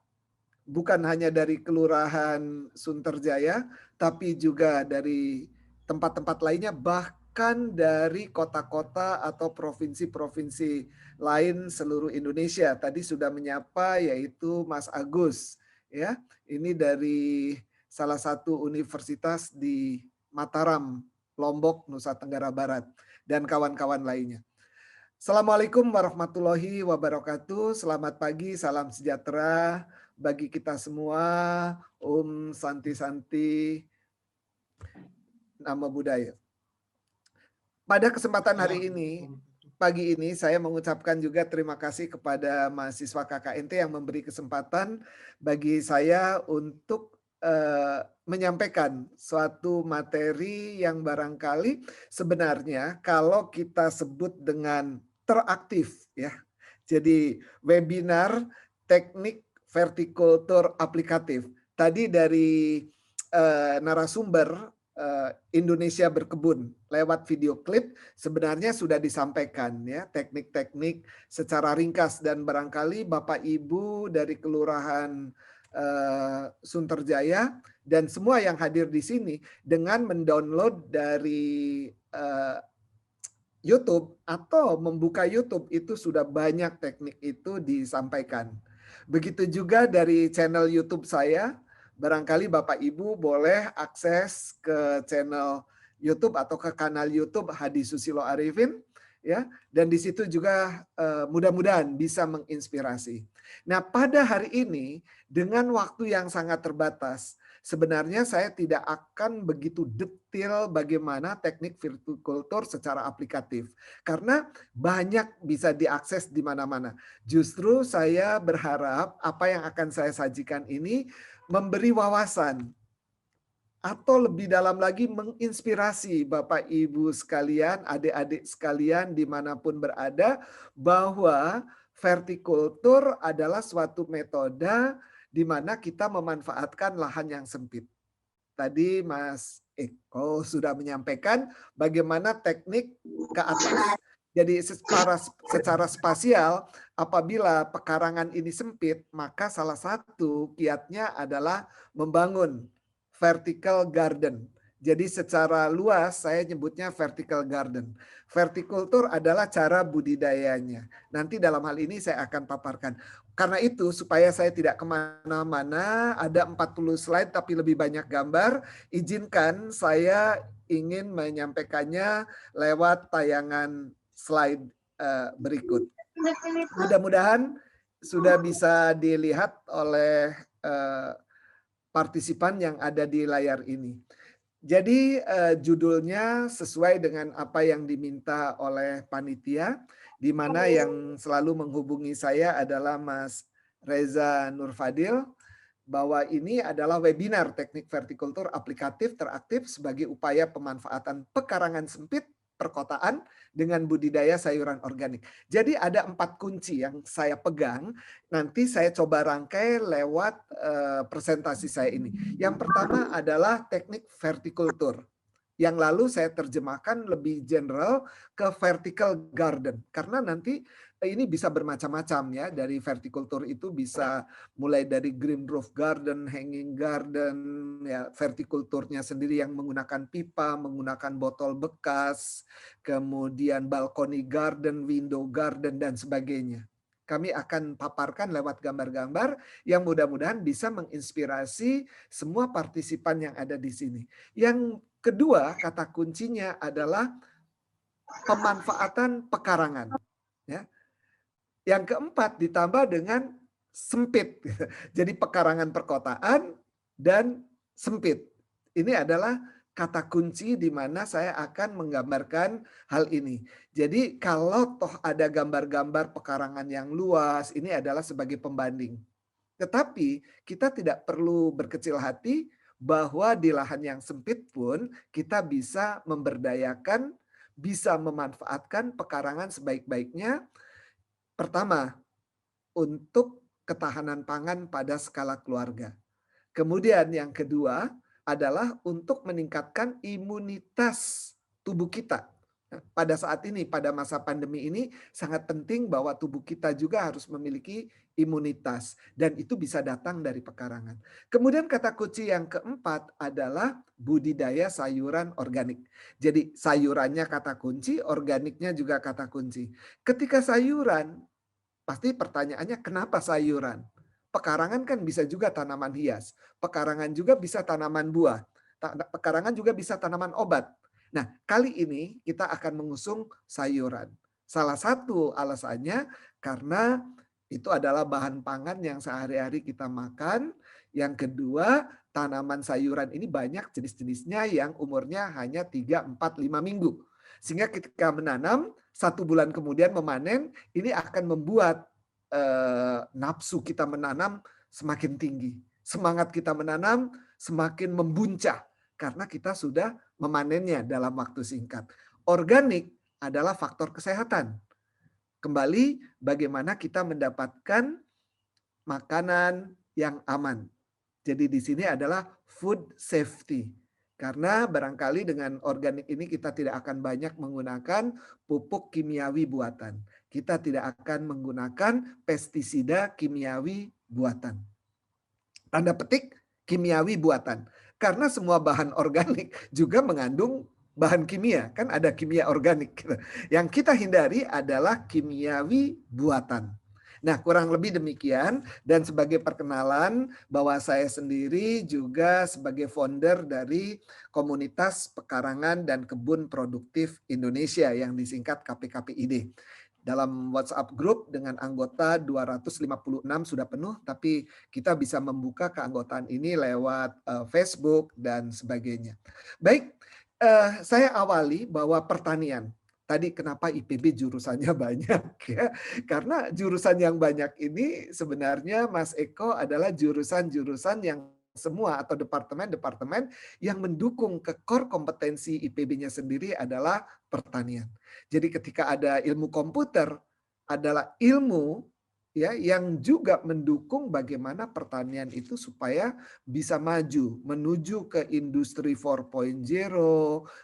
bukan hanya dari Kelurahan Sunterjaya, tapi juga dari tempat-tempat lainnya, bahkan bukan dari kota-kota atau provinsi-provinsi lain seluruh Indonesia. Tadi sudah menyapa yaitu Mas Agus, ya. Ini dari salah satu universitas di Mataram, Lombok, Nusa Tenggara Barat, dan kawan-kawan lainnya. Assalamualaikum warahmatullahi wabarakatuh. Selamat pagi, salam sejahtera bagi kita semua. Om Santi Santi, Namo Buddhaya. Pada kesempatan hari ini, pagi ini saya mengucapkan juga terima kasih kepada mahasiswa KKNT yang memberi kesempatan bagi saya untuk menyampaikan suatu materi yang barangkali sebenarnya kalau kita sebut dengan teraktif, ya. Jadi webinar teknik vertikultur aplikatif. Tadi dari narasumber Indonesia Berkebun lewat video klip sebenarnya sudah disampaikan, ya, teknik-teknik secara ringkas, dan barangkali Bapak Ibu dari Kelurahan Sunterjaya dan semua yang hadir di sini dengan mendownload dari YouTube atau membuka YouTube itu sudah banyak teknik itu disampaikan. Begitu juga dari channel YouTube saya. Barangkali Bapak Ibu boleh akses ke channel YouTube atau ke kanal YouTube Hadi Susilo Arifin, ya, dan di situ juga mudah-mudahan bisa menginspirasi. Nah, pada hari ini dengan waktu yang sangat terbatas, sebenarnya saya tidak akan begitu detail bagaimana teknik vertikultur secara aplikatif karena banyak bisa diakses di mana-mana. Justru saya berharap apa yang akan saya sajikan ini memberi wawasan atau lebih dalam lagi menginspirasi Bapak Ibu sekalian, adik-adik sekalian dimanapun berada, bahwa vertikultur adalah suatu metode di mana kita memanfaatkan lahan yang sempit. Tadi Mas Eko sudah menyampaikan bagaimana teknik ke atas. Jadi secara spasial, apabila pekarangan ini sempit, maka salah satu kiatnya adalah membangun vertical garden. Jadi secara luas saya nyebutnya vertical garden. Vertikultur adalah cara budidayanya. Nanti dalam hal ini saya akan paparkan. Karena itu supaya saya tidak kemana-mana, ada 40 slide tapi lebih banyak gambar, izinkan saya ingin menyampaikannya lewat tayangan slide berikut. Mudah-mudahan sudah bisa dilihat oleh partisipan yang ada di layar ini. Jadi judulnya sesuai dengan apa yang diminta oleh panitia, di mana yang selalu menghubungi saya adalah Mas Reza Nurfadil, bahwa ini adalah webinar teknik vertikultur aplikatif teraktif sebagai upaya pemanfaatan pekarangan sempit perkotaan dengan budidaya sayuran organik. Jadi ada 4 kunci yang saya pegang. Nanti saya coba rangkai lewat presentasi saya ini. Yang pertama adalah teknik vertikultur. Yang lalu saya terjemahkan lebih general ke vertical garden. Karena nanti ini bisa bermacam-macam, ya. Dari vertikultur itu bisa mulai dari green roof garden, hanging garden, ya, vertikulturnya sendiri yang menggunakan pipa, menggunakan botol bekas, kemudian balcony garden, window garden, dan sebagainya. Kami akan paparkan lewat gambar-gambar yang mudah-mudahan bisa menginspirasi semua partisipan yang ada di sini. Yang kedua, kata kuncinya adalah pemanfaatan pekarangan, ya. Yang keempat ditambah dengan sempit. Jadi pekarangan perkotaan dan sempit. Ini adalah kata kunci di mana saya akan menggambarkan hal ini. Jadi kalau toh ada gambar-gambar pekarangan yang luas, ini adalah sebagai pembanding. Tetapi kita tidak perlu berkecil hati bahwa di lahan yang sempit pun kita bisa memberdayakan, bisa memanfaatkan pekarangan sebaik-baiknya. Pertama, untuk ketahanan pangan pada skala keluarga. Kemudian yang kedua adalah untuk meningkatkan imunitas tubuh kita. Pada saat ini, pada masa pandemi ini sangat penting bahwa tubuh kita juga harus memiliki imunitas, dan itu bisa datang dari pekarangan. Kemudian kata kunci yang keempat adalah budidaya sayuran organik. Jadi sayurannya kata kunci, organiknya juga kata kunci. Ketika sayuran, pasti pertanyaannya kenapa sayuran? Pekarangan kan bisa juga tanaman hias, pekarangan juga bisa tanaman buah, pekarangan juga bisa tanaman obat. Nah, kali ini kita akan mengusung sayuran. Salah satu alasannya karena itu adalah bahan pangan yang sehari-hari kita makan. Yang kedua, tanaman sayuran ini banyak jenis-jenisnya yang umurnya hanya 3, 4, 5 minggu. Sehingga ketika menanam, 1 bulan kemudian memanen, ini akan membuat nafsu kita menanam semakin tinggi. Semangat kita menanam semakin membuncah karena kita sudah memanennya dalam waktu singkat. Organik adalah faktor kesehatan. Kembali bagaimana kita mendapatkan makanan yang aman. Jadi di sini adalah food safety. Karena barangkali dengan organik ini kita tidak akan banyak menggunakan pupuk kimiawi buatan. Kita tidak akan menggunakan pestisida kimiawi buatan. Tanda petik kimiawi buatan. Karena semua bahan organik juga mengandung bahan kimia. Kan ada kimia organik. Yang kita hindari adalah kimiawi buatan. Nah, kurang lebih demikian, dan sebagai perkenalan bahwa saya sendiri juga sebagai founder dari Komunitas Pekarangan dan Kebun Produktif Indonesia yang disingkat KPKPID. Dalam WhatsApp group dengan anggota 256 sudah penuh, tapi kita bisa membuka keanggotaan ini lewat Facebook dan sebagainya. Baik, saya awali bahwa pertanian. Tadi kenapa IPB jurusannya banyak ya? Karena jurusan yang banyak ini sebenarnya Mas Eko adalah jurusan-jurusan yang semua atau departemen-departemen yang mendukung ke core kompetensi IPB-nya sendiri adalah pertanian. Jadi ketika ada ilmu komputer adalah ilmu ya yang juga mendukung bagaimana pertanian itu supaya bisa maju menuju ke industri 4.0,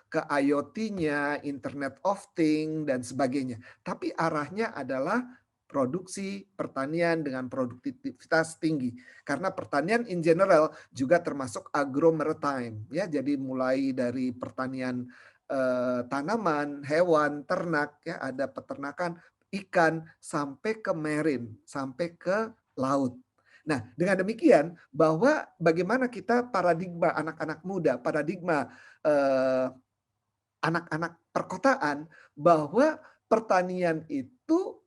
ke IoT-nya, Internet of Things dan sebagainya. Tapi arahnya adalah produksi pertanian dengan produktivitas tinggi. Karena pertanian in general juga termasuk agro-maritime ya. Jadi mulai dari pertanian tanaman, hewan, ternak ya, ada peternakan ikan sampai ke marine, sampai ke laut. Nah, dengan demikian bahwa bagaimana kita paradigma anak-anak muda, paradigma anak-anak perkotaan bahwa pertanian itu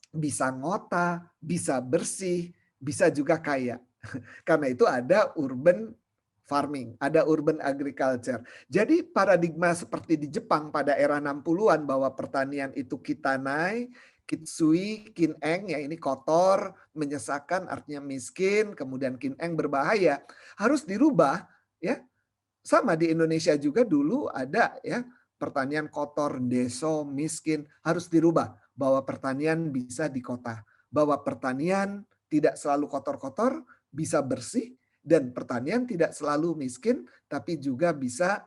bisa ngota, bisa bersih, bisa juga kaya. Karena itu ada urban farming, ada urban agriculture. Jadi paradigma seperti di Jepang pada era 60-an bahwa pertanian itu kitanai, kitsui, kineng, ya ini kotor, menyesakan artinya miskin, kemudian kineng berbahaya, harus dirubah ya. Sama di Indonesia juga dulu ada ya, pertanian kotor, deso, miskin, harus dirubah bahwa pertanian bisa di kota, bahwa pertanian tidak selalu kotor-kotor, bisa bersih, dan pertanian tidak selalu miskin, tapi juga bisa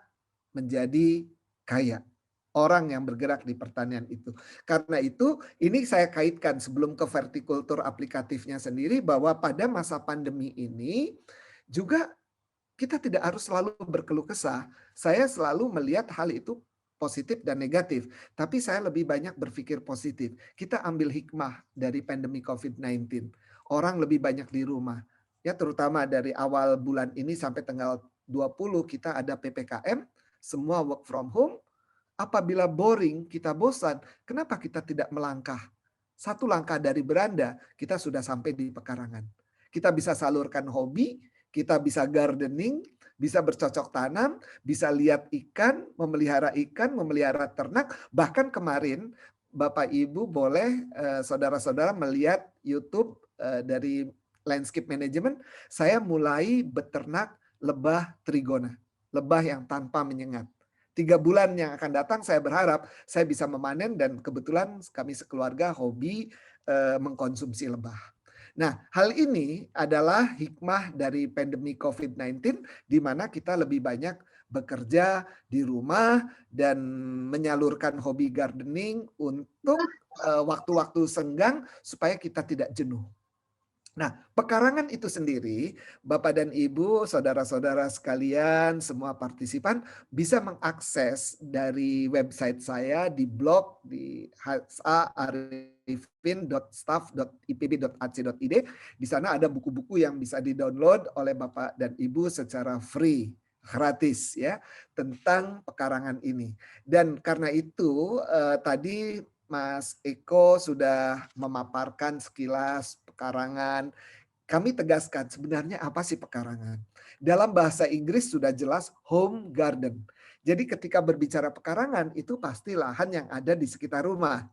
menjadi kaya. Orang yang bergerak di pertanian itu. Karena itu, ini saya kaitkan sebelum ke vertikultur aplikatifnya sendiri, bahwa pada masa pandemi ini, juga kita tidak harus selalu berkeluh kesah. Saya selalu melihat hal itu positif dan negatif. Tapi saya lebih banyak berpikir positif. Kita ambil hikmah dari pandemi COVID-19. Orang lebih banyak di rumah. Ya, terutama dari awal bulan ini sampai tanggal 20 kita ada PPKM, semua work from home. Apabila boring, kita bosan, kenapa kita tidak melangkah? 1 langkah dari beranda, kita sudah sampai di pekarangan. Kita bisa salurkan hobi, kita bisa gardening, bisa bercocok tanam, bisa lihat ikan, memelihara ternak. Bahkan kemarin Bapak Ibu boleh saudara-saudara melihat YouTube dari Landscape Management, saya mulai beternak lebah trigona, lebah yang tanpa menyengat. 3 bulan yang akan datang saya berharap saya bisa memanen, dan kebetulan kami sekeluarga hobi mengkonsumsi lebah. Nah, hal ini adalah hikmah dari pandemi COVID-19 di mana kita lebih banyak bekerja di rumah dan menyalurkan hobi gardening untuk waktu-waktu senggang supaya kita tidak jenuh. Nah, pekarangan itu sendiri, Bapak dan Ibu, saudara-saudara sekalian, semua partisipan bisa mengakses dari website saya di blog di arifin.staff.ipb.ac.id. Di sana ada buku-buku yang bisa di-download oleh Bapak dan Ibu secara free, gratis ya, tentang pekarangan ini. Dan karena itu tadi Mas Eko sudah memaparkan sekilas pekarangan. Kami tegaskan sebenarnya apa sih pekarangan. Dalam bahasa Inggris sudah jelas home garden. Jadi ketika berbicara pekarangan itu pasti lahan yang ada di sekitar rumah.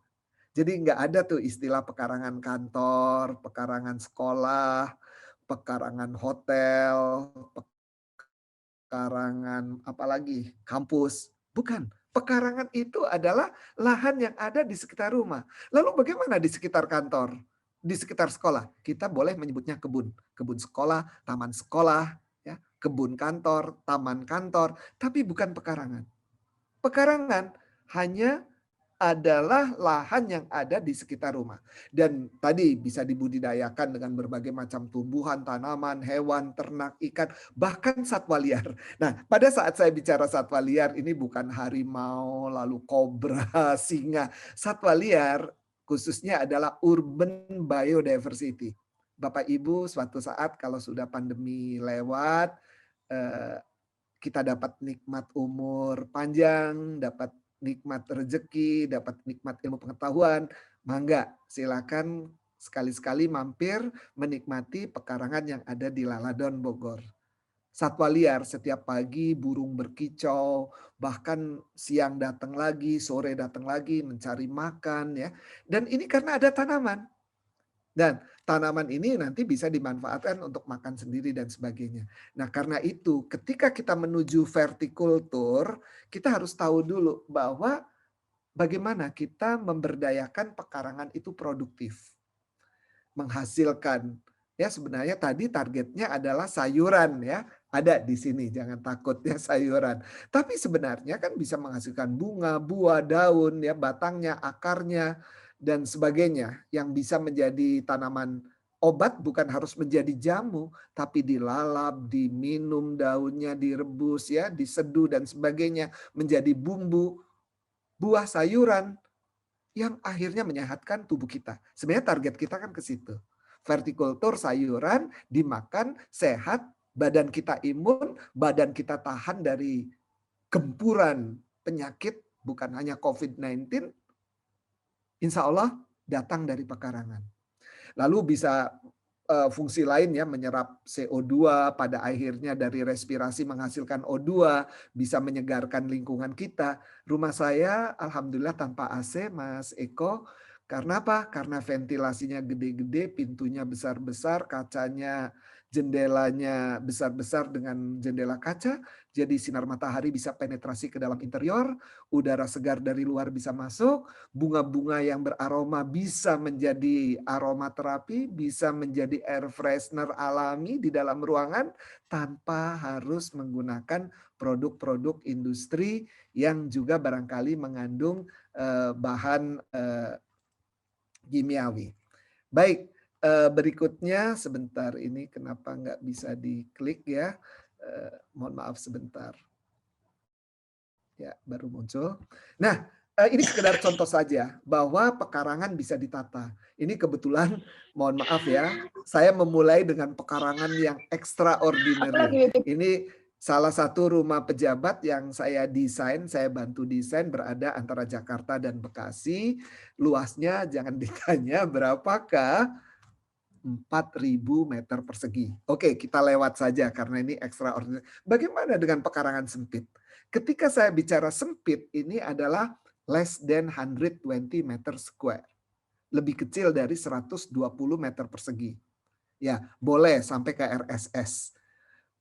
Jadi nggak ada tuh istilah pekarangan kantor, pekarangan sekolah, pekarangan hotel, pekarangan apalagi kampus. Bukan. Pekarangan itu adalah lahan yang ada di sekitar rumah. Lalu bagaimana di sekitar kantor? Di sekitar sekolah? Kita boleh menyebutnya kebun. Kebun sekolah, taman sekolah, ya, kebun kantor, taman kantor, tapi bukan pekarangan. Pekarangan hanya adalah lahan yang ada di sekitar rumah. Dan tadi bisa dibudidayakan dengan berbagai macam tumbuhan, tanaman, hewan, ternak, ikan, bahkan satwa liar. Nah, pada saat saya bicara satwa liar, ini bukan harimau, lalu kobra, singa. Satwa liar khususnya adalah urban biodiversity. Bapak Ibu, suatu saat kalau sudah pandemi lewat, kita dapat nikmat umur panjang, dapat nikmat rezeki, dapat nikmat ilmu pengetahuan, mangga silakan sekali-sekali mampir menikmati pekarangan yang ada di Laladon, Bogor. Satwa liar setiap pagi, burung berkicau, bahkan siang datang lagi, sore datang lagi mencari makan ya. Dan ini karena ada tanaman. Dan tanaman ini nanti bisa dimanfaatkan untuk makan sendiri dan sebagainya. Nah, karena itu ketika kita menuju vertikultur, kita harus tahu dulu bahwa bagaimana kita memberdayakan pekarangan itu produktif. Menghasilkan. Ya, sebenarnya tadi targetnya adalah sayuran ya. Ada di sini, jangan takut ya sayuran. Tapi sebenarnya kan bisa menghasilkan bunga, buah, daun ya, batangnya, akarnya dan sebagainya yang bisa menjadi tanaman obat, bukan harus menjadi jamu, tapi dilalap, diminum daunnya, direbus ya, diseduh dan sebagainya menjadi bumbu, buah sayuran yang akhirnya menyehatkan tubuh kita. Sebenarnya target kita kan ke situ. Vertikultur sayuran dimakan sehat, badan kita imun, badan kita tahan dari gempuran penyakit bukan hanya COVID-19, insya Allah datang dari pekarangan. Lalu bisa fungsi lain ya, menyerap CO2 pada akhirnya dari respirasi menghasilkan O2, bisa menyegarkan lingkungan kita. Rumah saya alhamdulillah tanpa AC, Mas Eko. Karena apa? Karena ventilasinya gede-gede, pintunya besar-besar, kacanya, jendelanya besar-besar dengan jendela kaca, jadi sinar matahari bisa penetrasi ke dalam interior, udara segar dari luar bisa masuk, bunga-bunga yang beraroma bisa menjadi aromaterapi, bisa menjadi air freshener alami di dalam ruangan tanpa harus menggunakan produk-produk industri yang juga barangkali mengandung bahan kimiawi. Baik, berikutnya sebentar, ini kenapa nggak bisa diklik ya? Mohon maaf sebentar. Ya, baru muncul. Nah, ini sekedar contoh saja bahwa pekarangan bisa ditata. Ini kebetulan, mohon maaf ya, saya memulai dengan pekarangan yang extraordinary. Ini salah satu rumah pejabat yang saya desain, saya bantu desain, berada antara Jakarta dan Bekasi. Luasnya jangan ditanya berapakah, 4.000 meter persegi. Oke, kita lewat saja karena ini extraordinary. Bagaimana dengan pekarangan sempit? Ketika saya bicara sempit, ini adalah less than 120 meter square. Lebih kecil dari 120 meter persegi. Ya, boleh sampai ke RSS.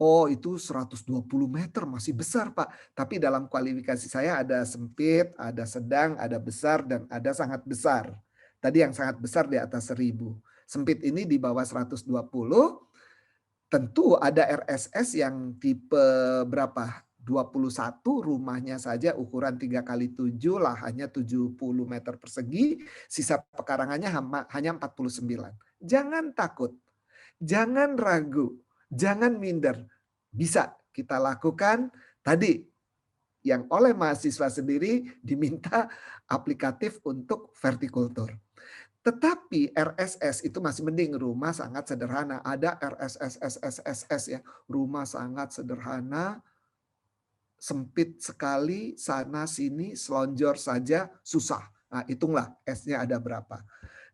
Oh, itu 120 meter, masih besar Pak. Tapi dalam kualifikasi saya ada sempit, ada sedang, ada besar, dan ada sangat besar. Tadi yang sangat besar di atas 1000. Sempit ini di bawah 120. Tentu ada RSS yang tipe berapa? 21, rumahnya saja ukuran 3x7, lahannya 70 meter persegi, sisa pekarangannya hanya 49. Jangan takut. Jangan ragu, jangan minder. Bisa kita lakukan tadi yang oleh mahasiswa sendiri diminta aplikatif untuk vertikultur. Tetapi RSS itu masih mending, rumah sangat sederhana. Ada RSS, SSSS ya, rumah sangat sederhana, sempit sekali, sana sini, selonjor saja, susah. Nah, hitunglah S-nya ada berapa.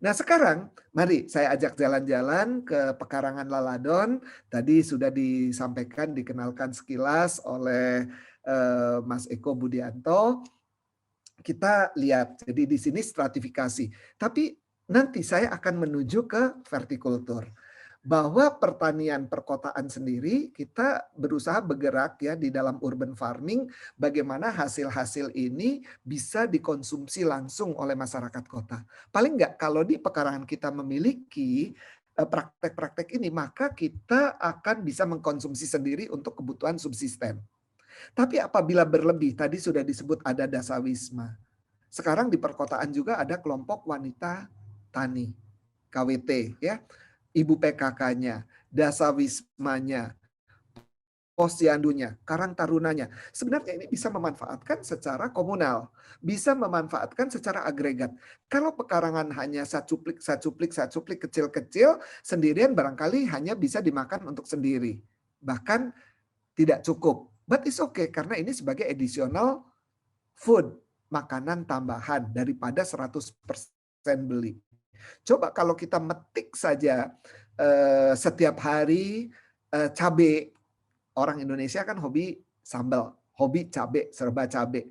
Nah sekarang mari saya ajak jalan-jalan ke pekarangan Laladon. Tadi sudah disampaikan, dikenalkan sekilas oleh Mas Eko Budianto. Kita lihat, jadi di sini stratifikasi. Tapi nanti saya akan menuju ke vertikultur. Bahwa pertanian perkotaan sendiri kita berusaha bergerak ya di dalam urban farming, bagaimana hasil-hasil ini bisa dikonsumsi langsung oleh masyarakat kota. Paling enggak kalau di pekarangan kita memiliki praktek-praktek ini, maka kita akan bisa mengkonsumsi sendiri untuk kebutuhan subsisten. Tapi apabila berlebih, tadi sudah disebut ada dasawisma. Sekarang di perkotaan juga ada kelompok wanita tani, KWT ya. Ibu PKK-nya, dasawismanya, posyandunya, karang tarunanya. Sebenarnya ini bisa memanfaatkan secara komunal, bisa memanfaatkan secara agregat. Kalau pekarangan hanya sacuplik kecil-kecil, sendirian barangkali hanya bisa dimakan untuk sendiri. Bahkan tidak cukup. But it's okay, karena ini sebagai additional food, makanan tambahan daripada 100% beli. Coba kalau kita metik saja setiap hari cabai. Orang Indonesia kan hobi sambal, hobi cabai, serba cabai.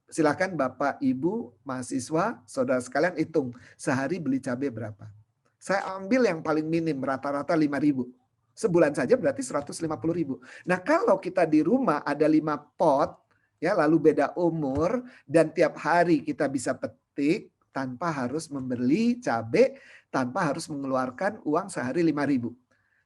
Silakan Bapak, Ibu, mahasiswa, saudara sekalian hitung sehari beli cabai berapa. Saya ambil yang paling minim, rata-rata 5.000. Sebulan saja berarti 150.000. Nah kalau kita di rumah ada 5 pot, ya lalu beda umur, dan tiap hari kita bisa petik, tanpa harus membeli cabai, tanpa harus mengeluarkan uang sehari 5.000.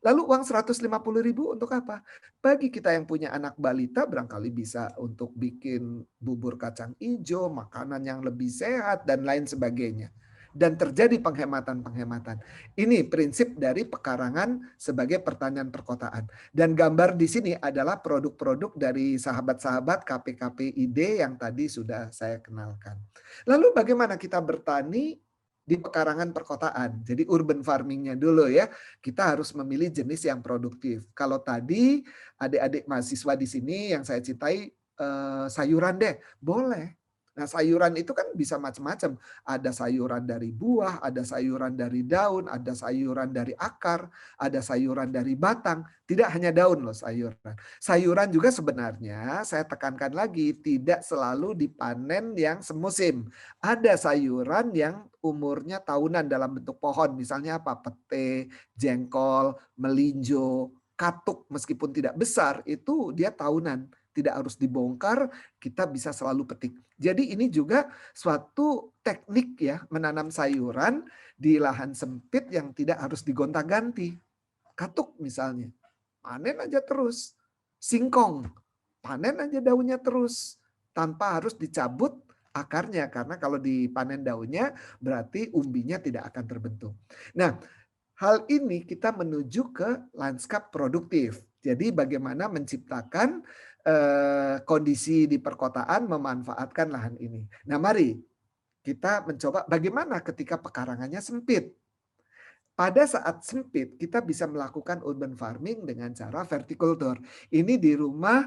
Lalu uang 150.000 untuk apa? Bagi kita yang punya anak balita barangkali bisa untuk bikin bubur kacang hijau, makanan yang lebih sehat, dan lain sebagainya. Dan terjadi penghematan-penghematan. Ini prinsip dari pekarangan sebagai pertanian perkotaan. Dan gambar di sini adalah produk-produk dari sahabat-sahabat KPKPID yang tadi sudah saya kenalkan. Lalu bagaimana kita bertani di pekarangan perkotaan? Jadi urban farmingnya dulu ya. Kita harus memilih jenis yang produktif. Kalau tadi adik-adik mahasiswa di sini yang saya cintai sayuran deh, boleh. Nah sayuran itu kan bisa macam-macam. Ada sayuran dari buah, ada sayuran dari daun, ada sayuran dari akar, ada sayuran dari batang. Tidak hanya daun loh sayuran. Sayuran juga sebenarnya saya tekankan lagi tidak selalu dipanen yang semusim. Ada sayuran yang umurnya tahunan dalam bentuk pohon. Misalnya apa? Pete, jengkol, melinjo, katuk meskipun tidak besar itu dia tahunan. Tidak harus dibongkar, kita bisa selalu petik. Jadi ini juga suatu teknik ya menanam sayuran di lahan sempit yang tidak harus digonta-ganti. Katuk misalnya, panen aja terus. Singkong, panen aja daunnya terus. Tanpa harus dicabut akarnya, karena kalau dipanen daunnya berarti umbinya tidak akan terbentuk. Nah, hal ini kita menuju ke lanskap produktif. Jadi bagaimana menciptakan kondisi di perkotaan memanfaatkan lahan ini. Nah mari kita mencoba bagaimana ketika pekarangannya sempit. Pada saat sempit kita bisa melakukan urban farming dengan cara vertikultur. Ini di rumah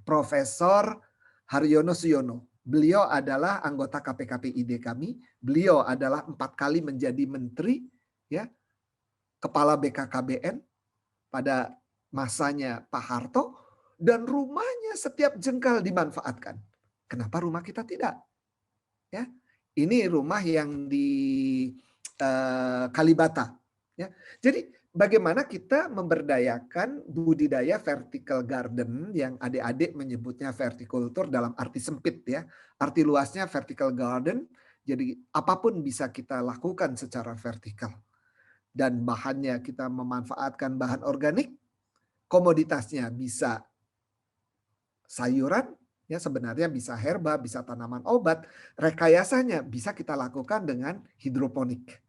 Profesor Haryono Suyono. Beliau adalah anggota KPKPID kami. Beliau adalah 4 kali menjadi menteri, ya, kepala BKKBN pada masanya Pak Harto. Dan rumahnya setiap jengkal dimanfaatkan. Kenapa rumah kita tidak? Ya, ini rumah yang di Kalibata. Ya, jadi bagaimana kita memberdayakan budidaya vertical garden yang adik-adik menyebutnya vertikultur dalam arti sempit ya. Arti luasnya vertical garden. Jadi apapun bisa kita lakukan secara vertikal. Dan bahannya kita memanfaatkan bahan organik. Komoditasnya bisa sayuran, ya sebenarnya bisa herba, bisa tanaman obat. Rekayasanya bisa kita lakukan dengan hidroponik.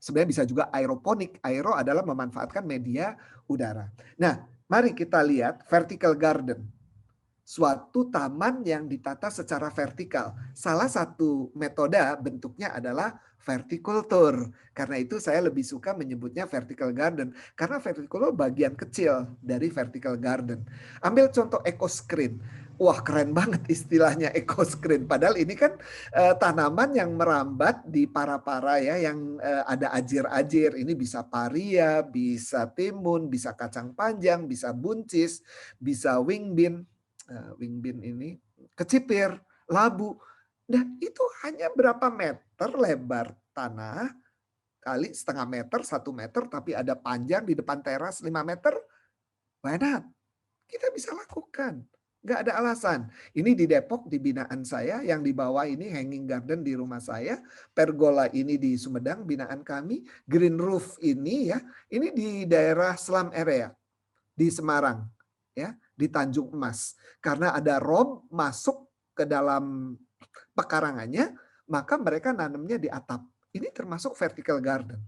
Sebenarnya bisa juga aeroponik. Aero adalah memanfaatkan media udara. Nah, mari kita lihat vertical garden. Suatu taman yang ditata secara vertikal. Salah satu metode bentuknya adalah vertikultur. Karena itu saya lebih suka menyebutnya vertical garden. Karena vertikultur bagian kecil dari vertical garden. Ambil contoh EcoScreen. Wah, keren banget istilahnya EcoScreen. Padahal ini kan tanaman yang merambat di para-para ya, yang ada ajir-ajir. Ini bisa paria, bisa timun, bisa kacang panjang, bisa buncis, bisa wing bean ini, kecipir, labu. Dan itu hanya berapa meter lebar tanah, kali setengah meter, 1 meter, tapi ada panjang di depan teras 5 meter. Why not? Kita bisa lakukan. Nggak ada alasan. Ini di Depok, di binaan saya, yang di bawah ini hanging garden di rumah saya, pergola ini di Sumedang, binaan kami, green roof ini ya, ini di daerah slum area, di Semarang, ya, di Tanjung Emas. Karena ada rob masuk ke dalam pekarangannya, maka mereka nanamnya di atap. Ini termasuk vertical garden.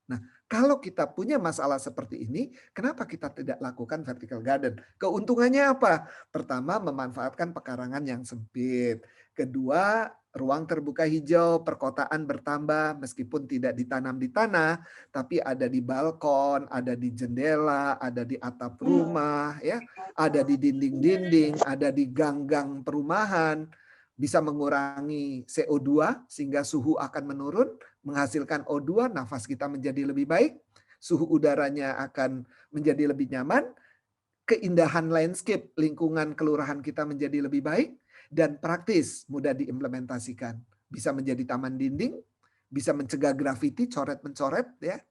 Nah, kalau kita punya masalah seperti ini, kenapa kita tidak lakukan vertical garden? Keuntungannya apa? Pertama, memanfaatkan pekarangan yang sempit. Kedua, ruang terbuka hijau, perkotaan bertambah meskipun tidak ditanam di tanah, tapi ada di balkon, ada di jendela, ada di atap rumah, ya, ada di dinding-dinding, ada di gang-gang perumahan. Bisa mengurangi CO2 sehingga suhu akan menurun, menghasilkan O2, nafas kita menjadi lebih baik, suhu udaranya akan menjadi lebih nyaman, keindahan landscape lingkungan kelurahan kita menjadi lebih baik, dan praktis, mudah diimplementasikan. Bisa menjadi taman dinding, bisa mencegah grafiti, coret-mencoret, ya.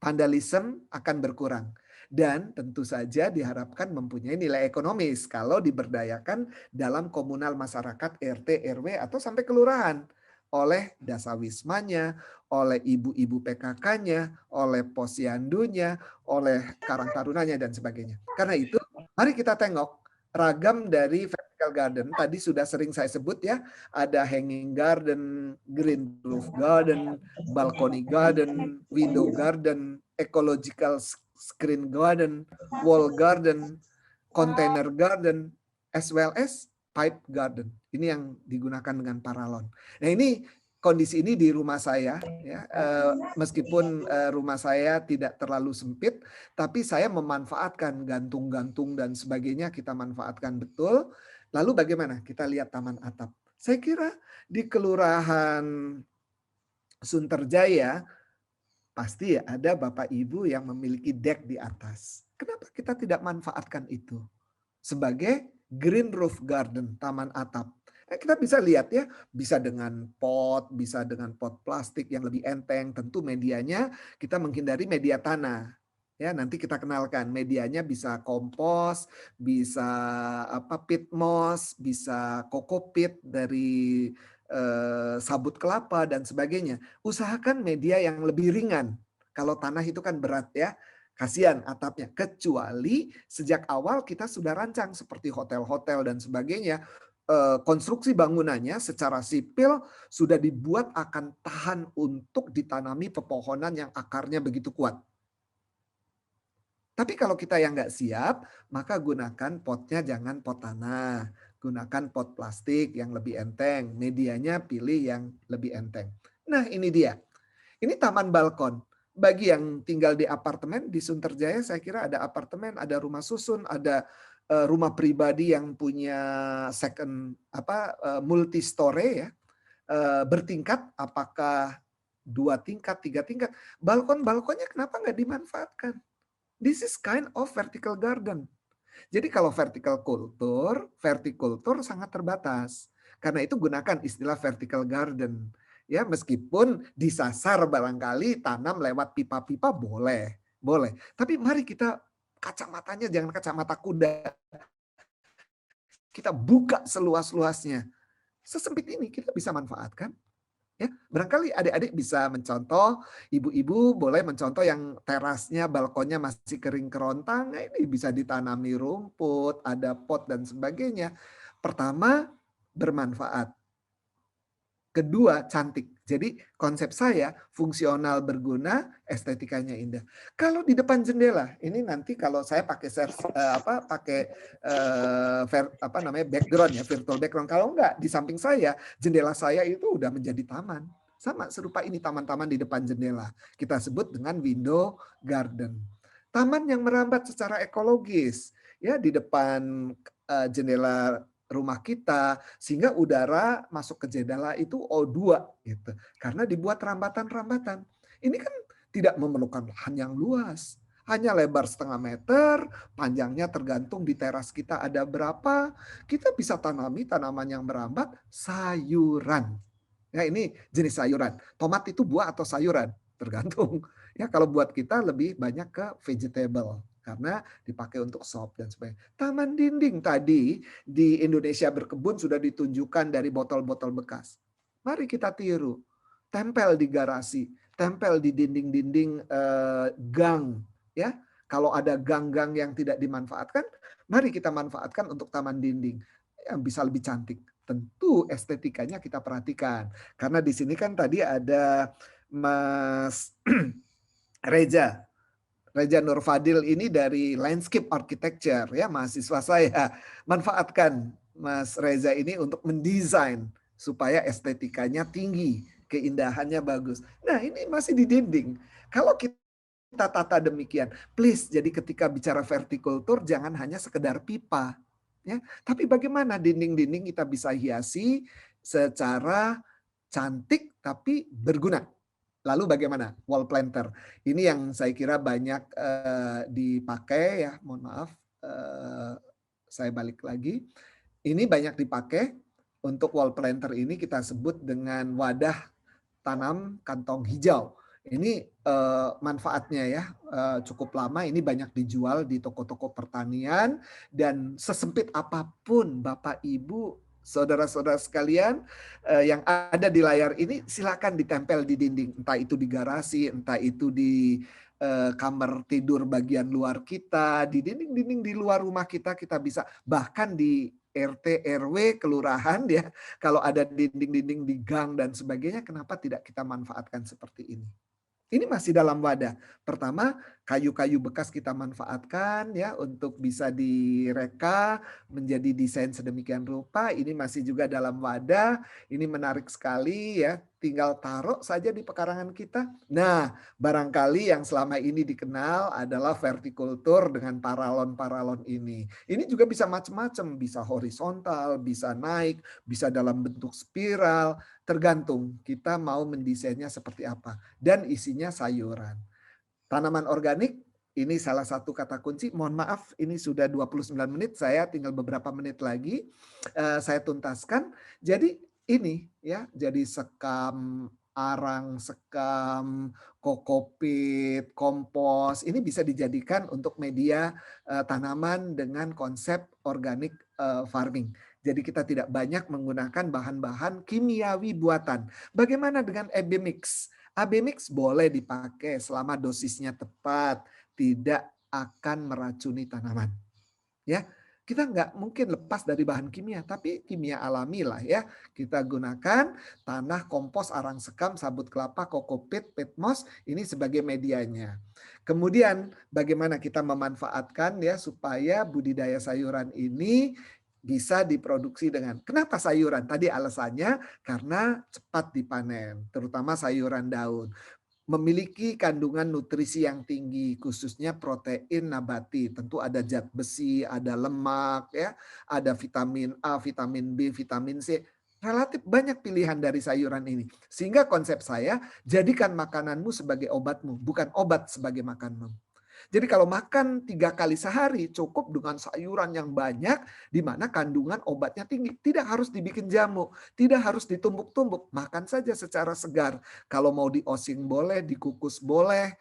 Vandalisme akan berkurang. Dan tentu saja diharapkan mempunyai nilai ekonomis kalau diberdayakan dalam komunal masyarakat RT, RW, atau sampai kelurahan. Oleh dasawismanya, oleh ibu-ibu PKK-nya, oleh posyandunya, oleh karang tarunanya, dan sebagainya. Karena itu, mari kita tengok ragam dari vertical garden. Tadi sudah sering saya sebut ya, ada hanging garden, green roof garden, balcony garden, window garden, ecological screen garden, wall garden, container garden, as well as pipe garden. Ini yang digunakan dengan paralon. Nah, ini kondisi ini di rumah saya, ya, meskipun rumah saya tidak terlalu sempit, tapi saya memanfaatkan gantung-gantung dan sebagainya, kita manfaatkan betul. Lalu bagaimana? Kita lihat taman atap. Saya kira di Kelurahan Sunterjaya pasti ada Bapak Ibu yang memiliki dek di atas. Kenapa kita tidak manfaatkan itu sebagai green roof garden, taman atap? Kita bisa lihat ya, bisa dengan pot, bisa dengan pot plastik yang lebih enteng. Tentu medianya kita menghindari media tanah. Ya, nanti kita kenalkan medianya bisa kompos, bisa pit moss, bisa kokopit dari sabut kelapa dan sebagainya. Usahakan media yang lebih ringan. Kalau tanah itu kan berat ya. Kasihan atapnya. Kecuali sejak awal kita sudah rancang seperti hotel-hotel dan sebagainya. Konstruksi bangunannya secara sipil sudah dibuat akan tahan untuk ditanami pepohonan yang akarnya begitu kuat. Tapi kalau kita yang nggak siap, maka gunakan potnya jangan pot tanah. Gunakan pot plastik yang lebih enteng. Medianya pilih yang lebih enteng. Nah, ini dia. Ini taman balkon. Bagi yang tinggal di apartemen, di Sunterjaya saya kira ada apartemen, ada rumah susun, ada rumah pribadi yang punya multi story ya. Bertingkat, apakah 2 tingkat, 3 tingkat. Balkonnya kenapa nggak dimanfaatkan? This is kind of vertical garden. Jadi kalau vertikultur sangat terbatas. Karena itu gunakan istilah vertical garden. Ya, meskipun disasar barangkali tanam lewat pipa-pipa boleh. Tapi mari kita kacamatanya jangan kacamata kuda. Kita buka seluas-luasnya. Sesempit ini kita bisa manfaatkan. Ya, barangkali adik-adik bisa mencontoh, ibu-ibu boleh mencontoh yang terasnya, balkonnya masih kering kerontang, ini bisa ditanami rumput, ada pot dan sebagainya. Pertama, bermanfaat. Kedua, cantik. Jadi konsep saya fungsional berguna, estetikanya indah. Kalau di depan jendela, ini nanti kalau saya pakai background ya, virtual background. Kalau enggak, di samping saya, jendela saya itu udah menjadi taman. Sama serupa ini taman-taman di depan jendela. Kita sebut dengan window garden. Taman yang merambat secara ekologis, ya di depan jendela rumah kita, sehingga udara masuk ke jendela itu O2 gitu. Karena dibuat rambatan-rambatan. Ini kan tidak memerlukan lahan yang luas. Hanya lebar 0,5 meter, panjangnya tergantung di teras kita ada berapa. Kita bisa tanami tanaman yang merambat, sayuran. Ya, ini jenis sayuran. Tomat itu buah atau sayuran? Tergantung. Ya, kalau buat kita lebih banyak ke vegetable karena dipakai untuk sop dan sebagainya. Taman dinding tadi di Indonesia Berkebun sudah ditunjukkan dari botol-botol bekas. Mari kita tiru. Tempel di garasi, tempel di dinding-dinding gang, ya. Kalau ada gang-gang yang tidak dimanfaatkan, mari kita manfaatkan untuk taman dinding yang bisa lebih cantik. Tentu estetikanya kita perhatikan. Karena di sini kan tadi ada Mas Reza Nur Fadil ini dari Landscape Architecture, ya mahasiswa saya. Manfaatkan Mas Reza ini untuk mendesain supaya estetikanya tinggi, keindahannya bagus. Nah, ini masih di dinding. Kalau kita tata demikian, please, jadi ketika bicara vertikultur jangan hanya sekedar pipa, ya. Tapi bagaimana dinding-dinding kita bisa hiasi secara cantik tapi berguna. Lalu bagaimana wall planter? Ini yang saya kira banyak dipakai ya. Mohon maaf, saya balik lagi. Ini banyak dipakai untuk wall planter ini kita sebut dengan wadah tanam kantong hijau. Ini manfaatnya ya cukup lama. Ini banyak dijual di toko-toko pertanian dan sesempit apapun Bapak Ibu, saudara-saudara sekalian yang ada di layar ini silakan ditempel di dinding, entah itu di garasi, entah itu di kamar tidur bagian luar kita, di dinding-dinding di luar rumah kita bisa, bahkan di RT RW kelurahan ya, kalau ada dinding-dinding di gang dan sebagainya, kenapa tidak kita manfaatkan seperti ini? Ini masih dalam wadah. Pertama, kayu-kayu bekas kita manfaatkan ya untuk bisa direka menjadi desain sedemikian rupa. Ini masih juga dalam wadah. Ini menarik sekali ya. Tinggal taruh saja di pekarangan kita. Nah, barangkali yang selama ini dikenal adalah vertikultur dengan paralon-paralon ini. Ini juga bisa macam-macam, bisa horizontal, bisa naik, bisa dalam bentuk spiral, tergantung kita mau mendesainnya seperti apa. Dan isinya sayuran. Tanaman organik, ini salah satu kata kunci. Mohon maaf, ini sudah 29 menit, saya tinggal beberapa menit lagi. Saya tuntaskan. Jadi ini ya, jadi sekam, arang sekam, kokopit, kompos, ini bisa dijadikan untuk media tanaman dengan konsep organic farming. Jadi kita tidak banyak menggunakan bahan-bahan kimiawi buatan. Bagaimana dengan AB mix? AB mix boleh dipakai selama dosisnya tepat, tidak akan meracuni tanaman. Ya, kita nggak mungkin lepas dari bahan kimia, tapi kimia alami lah ya. Kita gunakan tanah, kompos, arang sekam, sabut kelapa, kokopit, peat moss, ini sebagai medianya. Kemudian bagaimana kita memanfaatkan ya supaya budidaya sayuran ini bisa diproduksi dengan, kenapa sayuran? Tadi alasannya karena cepat dipanen, terutama sayuran daun. Memiliki kandungan nutrisi yang tinggi, khususnya protein nabati. Tentu ada zat besi, ada lemak, ya, ada vitamin A, vitamin B, vitamin C. Relatif banyak pilihan dari sayuran ini. Sehingga konsep saya, jadikan makananmu sebagai obatmu, bukan obat sebagai makanmu. Jadi kalau makan 3 kali sehari cukup dengan sayuran yang banyak di mana kandungan obatnya tinggi. Tidak harus dibikin jamu, tidak harus ditumbuk-tumbuk. Makan saja secara segar. Kalau mau diosing boleh, dikukus boleh.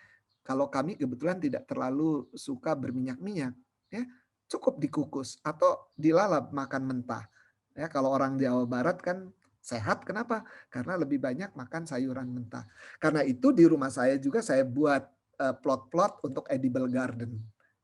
Kalau kami kebetulan tidak terlalu suka berminyak-minyak, ya, cukup dikukus atau dilalap makan mentah. Ya, kalau orang Jawa Barat kan sehat, kenapa? Karena lebih banyak makan sayuran mentah. Karena itu di rumah saya juga saya buat plot-plot untuk edible garden,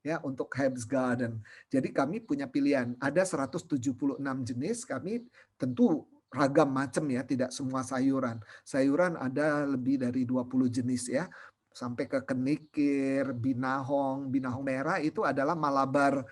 ya, untuk herbs garden. Jadi kami punya pilihan, ada 176 jenis, kami tentu ragam macam ya, tidak semua sayuran. Sayuran ada lebih dari 20 jenis ya. Sampai ke kenikir, binahong merah itu adalah Malabar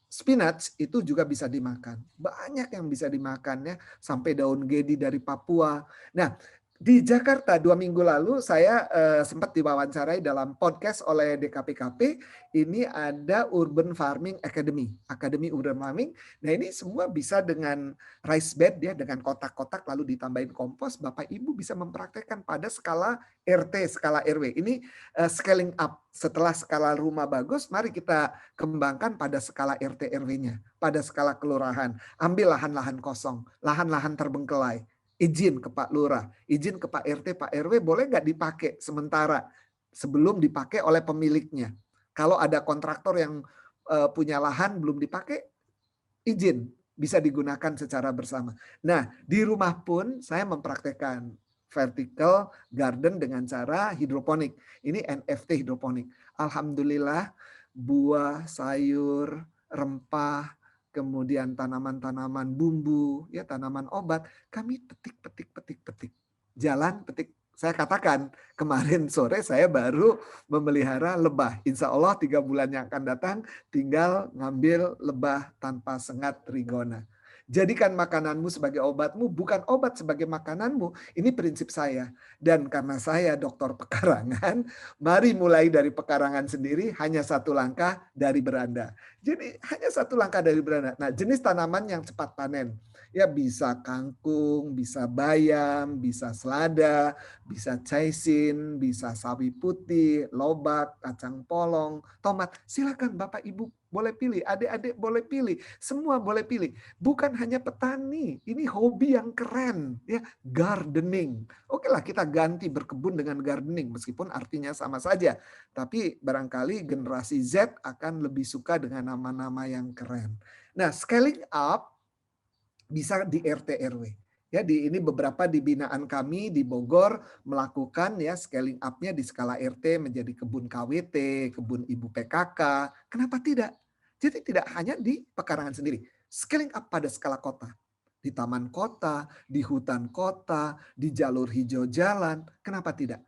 spinach itu juga bisa dimakan. Banyak yang bisa dimakan ya, sampai daun gedi dari Papua. Nah, di Jakarta 2 minggu lalu saya sempat diwawancarai dalam podcast oleh DKPKP. Ini ada Urban Farming Academy, Akademi Urban Farming. Nah ini semua bisa dengan rice bed ya, dengan kotak-kotak lalu ditambahin kompos. Bapak Ibu bisa mempraktekkan pada skala RT, skala RW. Ini scaling up. Setelah skala rumah bagus, mari kita kembangkan pada skala RT RW-nya, pada skala kelurahan. Ambil lahan-lahan kosong, lahan-lahan terbengkelai. Izin ke Pak Lurah, izin ke Pak RT, Pak RW, boleh nggak dipakai sementara sebelum dipakai oleh pemiliknya. Kalau ada kontraktor yang punya lahan belum dipakai, izin bisa digunakan secara bersama. Nah, di rumah pun saya mempraktekkan vertical garden dengan cara hidroponik. Ini NFT hidroponik. Alhamdulillah, buah, sayur, rempah, kemudian tanaman-tanaman bumbu, ya tanaman obat, kami petik. Jalan petik. Saya katakan kemarin sore saya baru memelihara lebah. Insya Allah 3 bulan yang akan datang tinggal ngambil lebah tanpa sengat rigona. Jadikan makananmu sebagai obatmu, bukan obat sebagai makananmu. Ini prinsip saya. Dan karena saya dokter pekarangan, mari mulai dari pekarangan sendiri, hanya 1 langkah dari beranda. Jadi hanya 1 langkah dari beranda. Nah, jenis tanaman yang cepat panen. Ya bisa kangkung, bisa bayam, bisa selada, bisa caisin, bisa sawi putih, lobak, kacang polong, tomat. Silakan Bapak Ibu boleh pilih, adik-adik boleh pilih, semua boleh pilih. Bukan hanya petani, ini hobi yang keren, ya gardening. Oke lah kita ganti berkebun dengan gardening, meskipun artinya sama saja. Tapi barangkali generasi Z akan lebih suka dengan nama-nama yang keren. Nah, scaling up bisa di RT RW. Ya, ini beberapa di binaan kami di Bogor melakukan ya scaling up-nya di skala RT menjadi kebun KWT, kebun ibu PKK. Kenapa tidak? Jadi tidak hanya di pekarangan sendiri. Scaling up pada skala kota. Di taman kota, di hutan kota, di jalur hijau jalan. Kenapa tidak?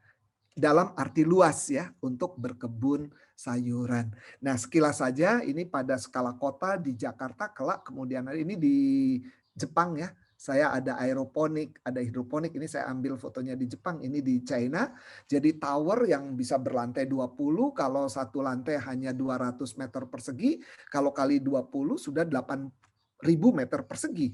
Dalam arti luas ya untuk berkebun sayuran. Nah, sekilas saja ini pada skala kota di Jakarta, kelak kemudian ini di Jepang ya. Saya ada aeroponik, ada hidroponik. Ini saya ambil fotonya di Jepang, ini di China. Jadi tower yang bisa berlantai 20, kalau satu lantai hanya 200 meter persegi, kalau kali 20 sudah 8.000 meter persegi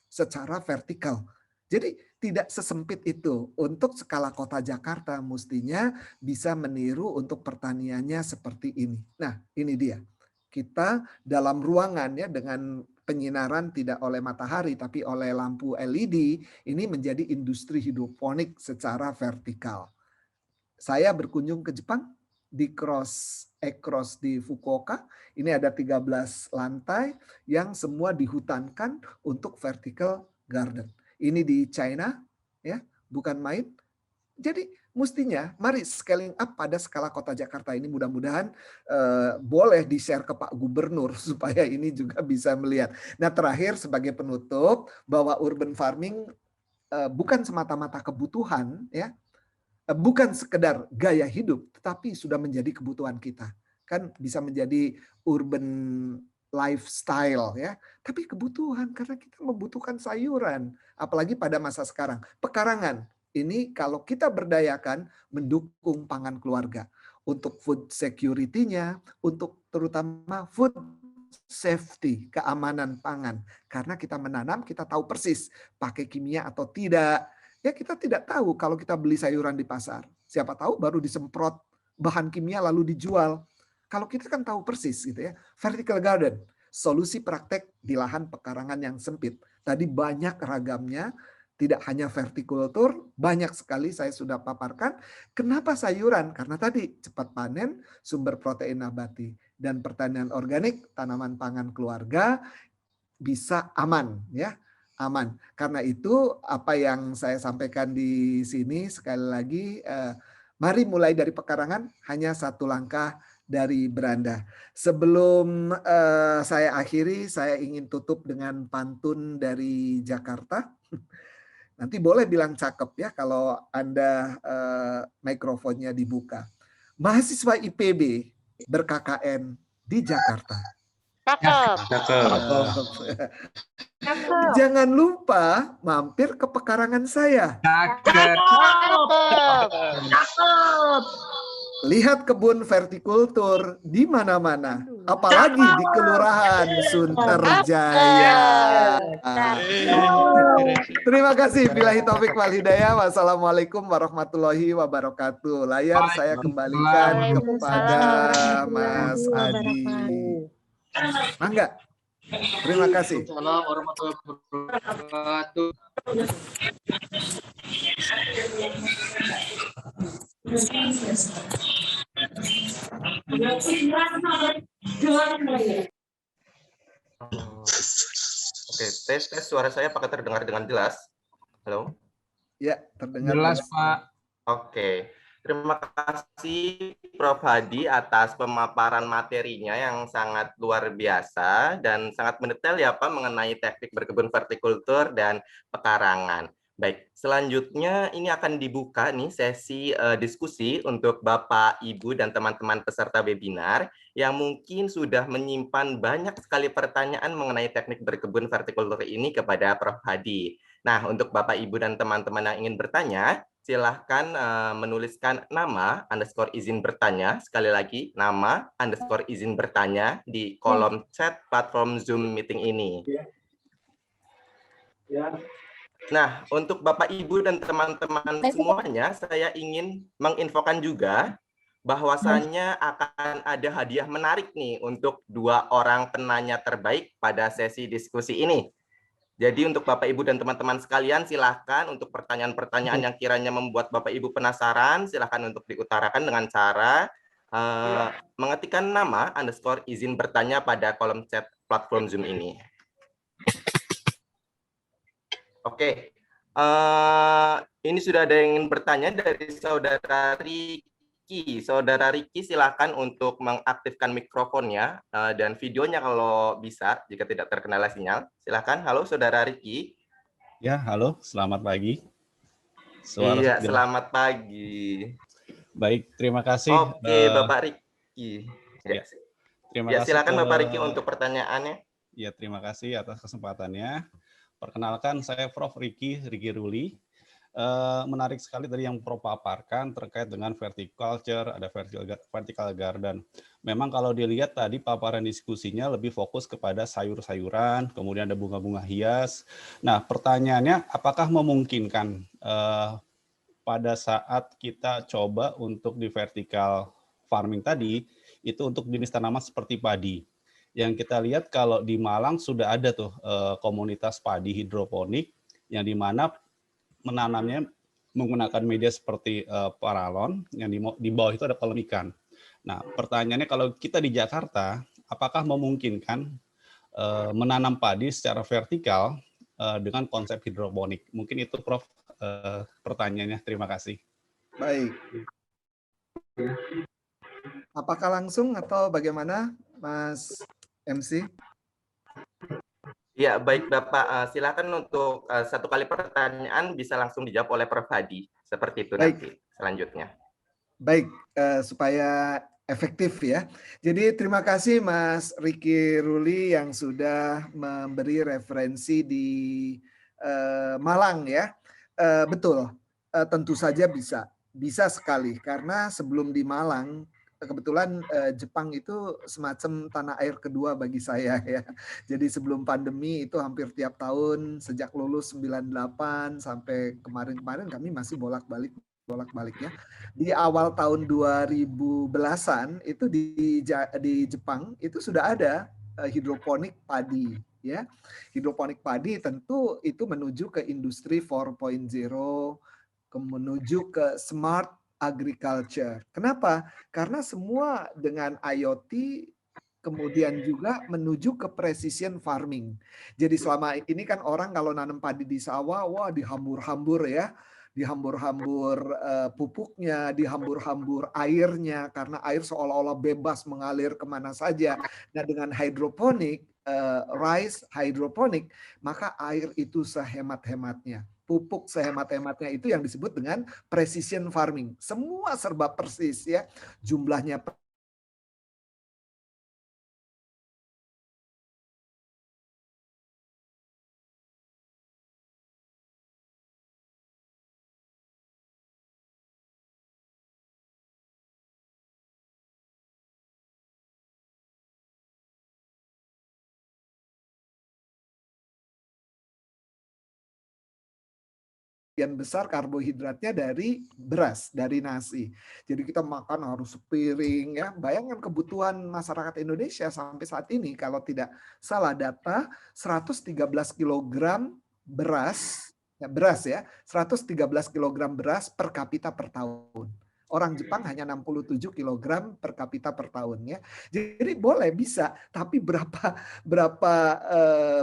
secara vertikal. Jadi tidak sesempit itu. Untuk skala kota Jakarta mestinya bisa meniru untuk pertaniannya seperti ini. Nah, ini dia. Kita dalam ruangan ya dengan penyinaran tidak oleh matahari tapi oleh lampu LED, ini menjadi industri hidroponik secara vertikal. Saya berkunjung ke Jepang di Cross di Fukuoka. Ini ada 13 lantai yang semua dihutankan untuk vertical garden. Ini di China, ya, bukan main. Jadi mestinya mari scaling up pada skala kota Jakarta ini, mudah-mudahan boleh di-share ke Pak Gubernur supaya ini juga bisa melihat. Nah, terakhir sebagai penutup bahwa urban farming bukan semata-mata kebutuhan ya. Bukan sekedar gaya hidup, tetapi sudah menjadi kebutuhan kita. Kan bisa menjadi urban lifestyle ya, tapi kebutuhan karena kita membutuhkan sayuran, apalagi pada masa sekarang. Pekarangan ini kalau kita berdayakan mendukung pangan keluarga untuk food security-nya, untuk terutama food safety, keamanan pangan. Karena kita menanam, kita tahu persis pakai kimia atau tidak. Ya kita tidak tahu kalau kita beli sayuran di pasar. Siapa tahu baru disemprot bahan kimia lalu dijual. Kalau kita kan tahu persis gitu ya. Vertical garden, solusi praktek di lahan pekarangan yang sempit. Tadi banyak ragamnya, tidak hanya vertikultur, banyak sekali saya sudah paparkan. Kenapa sayuran? Karena tadi cepat panen, sumber protein nabati. Dan pertanian organik, tanaman pangan keluarga, bisa aman ya. Aman. Karena itu apa yang saya sampaikan di sini sekali lagi, mari mulai dari pekarangan hanya 1 langkah dari beranda. Sebelum saya akhiri, saya ingin tutup dengan pantun dari Jakarta. Nanti boleh bilang cakep ya kalau Anda mikrofonnya dibuka. Mahasiswa IPB ber-KKN di Jakarta. Cakep. Jangan lupa mampir ke pekarangan saya. Cakep. Lihat kebun vertikultur di mana-mana, apalagi di Kelurahan Sunterjaya. Terima kasih. Billahi taufik wal hidayah. Wassalamualaikum warahmatullahi wabarakatuh. Layar saya kembalikan kepada Mas Adi. Mangga. Terima kasih. Assalamualaikum warahmatullahi wabarakatuh. Oke, tes suara saya apakah terdengar dengan jelas? Halo? Ya, terdengar Jelas, Pak. Oke. Terima kasih Prof. Hadi atas pemaparan materinya yang sangat luar biasa dan sangat mendetail ya Pak mengenai teknik berkebun vertikultur dan pekarangan. Baik, selanjutnya ini akan dibuka nih sesi diskusi untuk Bapak, Ibu, dan teman-teman peserta webinar yang mungkin sudah menyimpan banyak sekali pertanyaan mengenai teknik berkebun vertikultur ini kepada Prof. Hadi. Nah, untuk Bapak, Ibu, dan teman-teman yang ingin bertanya, silahkan menuliskan nama _ izin bertanya, sekali lagi nama _ izin bertanya di kolom chat platform Zoom meeting ini. Nah, untuk Bapak, Ibu, dan teman-teman semuanya, saya ingin menginfokan juga bahwasannya akan ada hadiah menarik nih untuk 2 orang penanya terbaik pada sesi diskusi ini. Jadi untuk Bapak, Ibu, dan teman-teman sekalian, silahkan untuk pertanyaan-pertanyaan yang kiranya membuat Bapak, Ibu penasaran, silahkan untuk diutarakan dengan cara mengetikkan nama _ izin bertanya pada kolom chat platform Zoom ini. Oke, ini sudah ada yang ingin bertanya dari Saudara Riki. Saudara Riki, silakan untuk mengaktifkan mikrofonnya dan videonya kalau bisa, jika tidak terkendala sinyal. Silakan. Halo, Saudara Riki. Ya, halo. Selamat pagi. Iya, selamat pagi. Baik, terima kasih. Oke, Bapak Riki. Ya, terima kasih. Silakan Bapak Riki untuk pertanyaannya. Ya, terima kasih atas kesempatannya. Perkenalkan, saya Prof. Riki Ruli. Menarik sekali tadi yang Prof paparkan terkait dengan verticulture, ada vertical garden. Memang kalau dilihat tadi paparan diskusinya lebih fokus kepada sayur-sayuran, kemudian ada bunga-bunga hias. Nah, pertanyaannya apakah memungkinkan pada saat kita coba untuk di vertical farming tadi, itu untuk jenis tanaman seperti padi. Yang kita lihat kalau di Malang sudah ada tuh komunitas padi hidroponik yang dimana menanamnya menggunakan media seperti paralon yang di bawah itu ada kolam ikan. Nah, pertanyaannya kalau kita di Jakarta, apakah memungkinkan menanam padi secara vertikal dengan konsep hidroponik? Mungkin itu Prof pertanyaannya. Terima kasih. Baik. Apakah langsung atau bagaimana, Mas MC? Ya, baik Bapak. Silakan untuk 1 kali pertanyaan bisa langsung dijawab oleh Prof. Hadi. Seperti itu baik. Nanti selanjutnya. Baik, supaya efektif ya. Jadi terima kasih Mas Riki Ruli yang sudah memberi referensi di Malang ya. Betul, tentu saja bisa sekali karena sebelum di Malang kebetulan Jepang itu semacam tanah air kedua bagi saya ya. Jadi sebelum pandemi itu hampir tiap tahun sejak lulus 98 sampai kemarin-kemarin kami masih bolak-balik ya. Di awal tahun 2010-an itu di Jepang itu sudah ada hidroponik padi ya. Hidroponik padi tentu itu menuju ke industri 4.0, menuju ke smart agriculture. Kenapa? Karena semua dengan IoT kemudian juga menuju ke precision farming. Jadi selama ini kan orang kalau nanam padi di sawah, wah dihambur-hambur ya, dihambur-hambur pupuknya, dihambur-hambur airnya, karena air seolah-olah bebas mengalir kemana saja. Nah, dengan hidroponik, rice hidroponik, maka air itu sehemat-hematnya. Pupuk sehemat-hematnya itu yang disebut dengan precision farming. Semua serba persis ya. Jumlahnya besar karbohidratnya dari beras, dari nasi. Jadi kita makan harus sepiring ya. Bayangkan kebutuhan masyarakat Indonesia sampai saat ini kalau tidak salah data 113 kg beras, ya 113 kg beras per kapita per tahun. Orang Jepang hanya 67 kg per kapita per tahun ya. Jadi boleh bisa, tapi berapa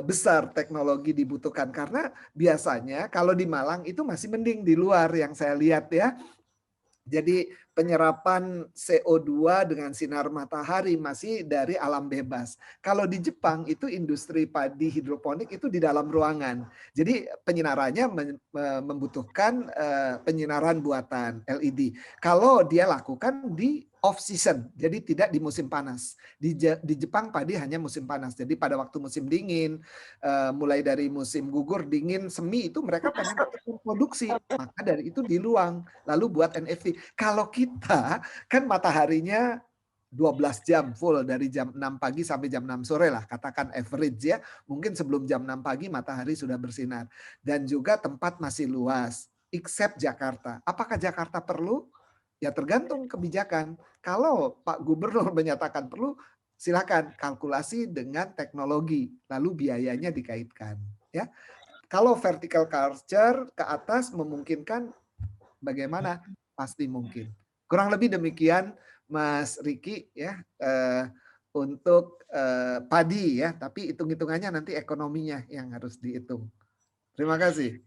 besar teknologi dibutuhkan, karena biasanya kalau di Malang itu masih mending di luar yang saya lihat ya. Jadi penyerapan CO2 dengan sinar matahari masih dari alam bebas. Kalau di Jepang itu industri padi hidroponik itu di dalam ruangan. Jadi penyinarannya membutuhkan penyinaran buatan LED. Kalau dia lakukan di off season, jadi tidak di musim panas. Di Jepang padi hanya musim panas. Jadi pada waktu musim dingin, mulai dari musim gugur, dingin, semi itu mereka pengen produksi. Maka dari itu diluang, lalu buat NFT. Kalau kita kan mataharinya 12 jam full dari jam 6 pagi sampai jam 6 sore lah, katakan average ya. Mungkin sebelum jam 6 pagi matahari sudah bersinar. Dan juga tempat masih luas, except Jakarta. Apakah Jakarta perlu? Ya tergantung kebijakan. Kalau Pak Gubernur menyatakan perlu, silakan kalkulasi dengan teknologi, lalu biayanya dikaitkan. Ya, kalau vertical culture ke atas memungkinkan, bagaimana? Pasti mungkin. Kurang lebih demikian, Mas Riki ya, untuk padi ya. Tapi hitung-hitungannya nanti ekonominya yang harus dihitung. Terima kasih.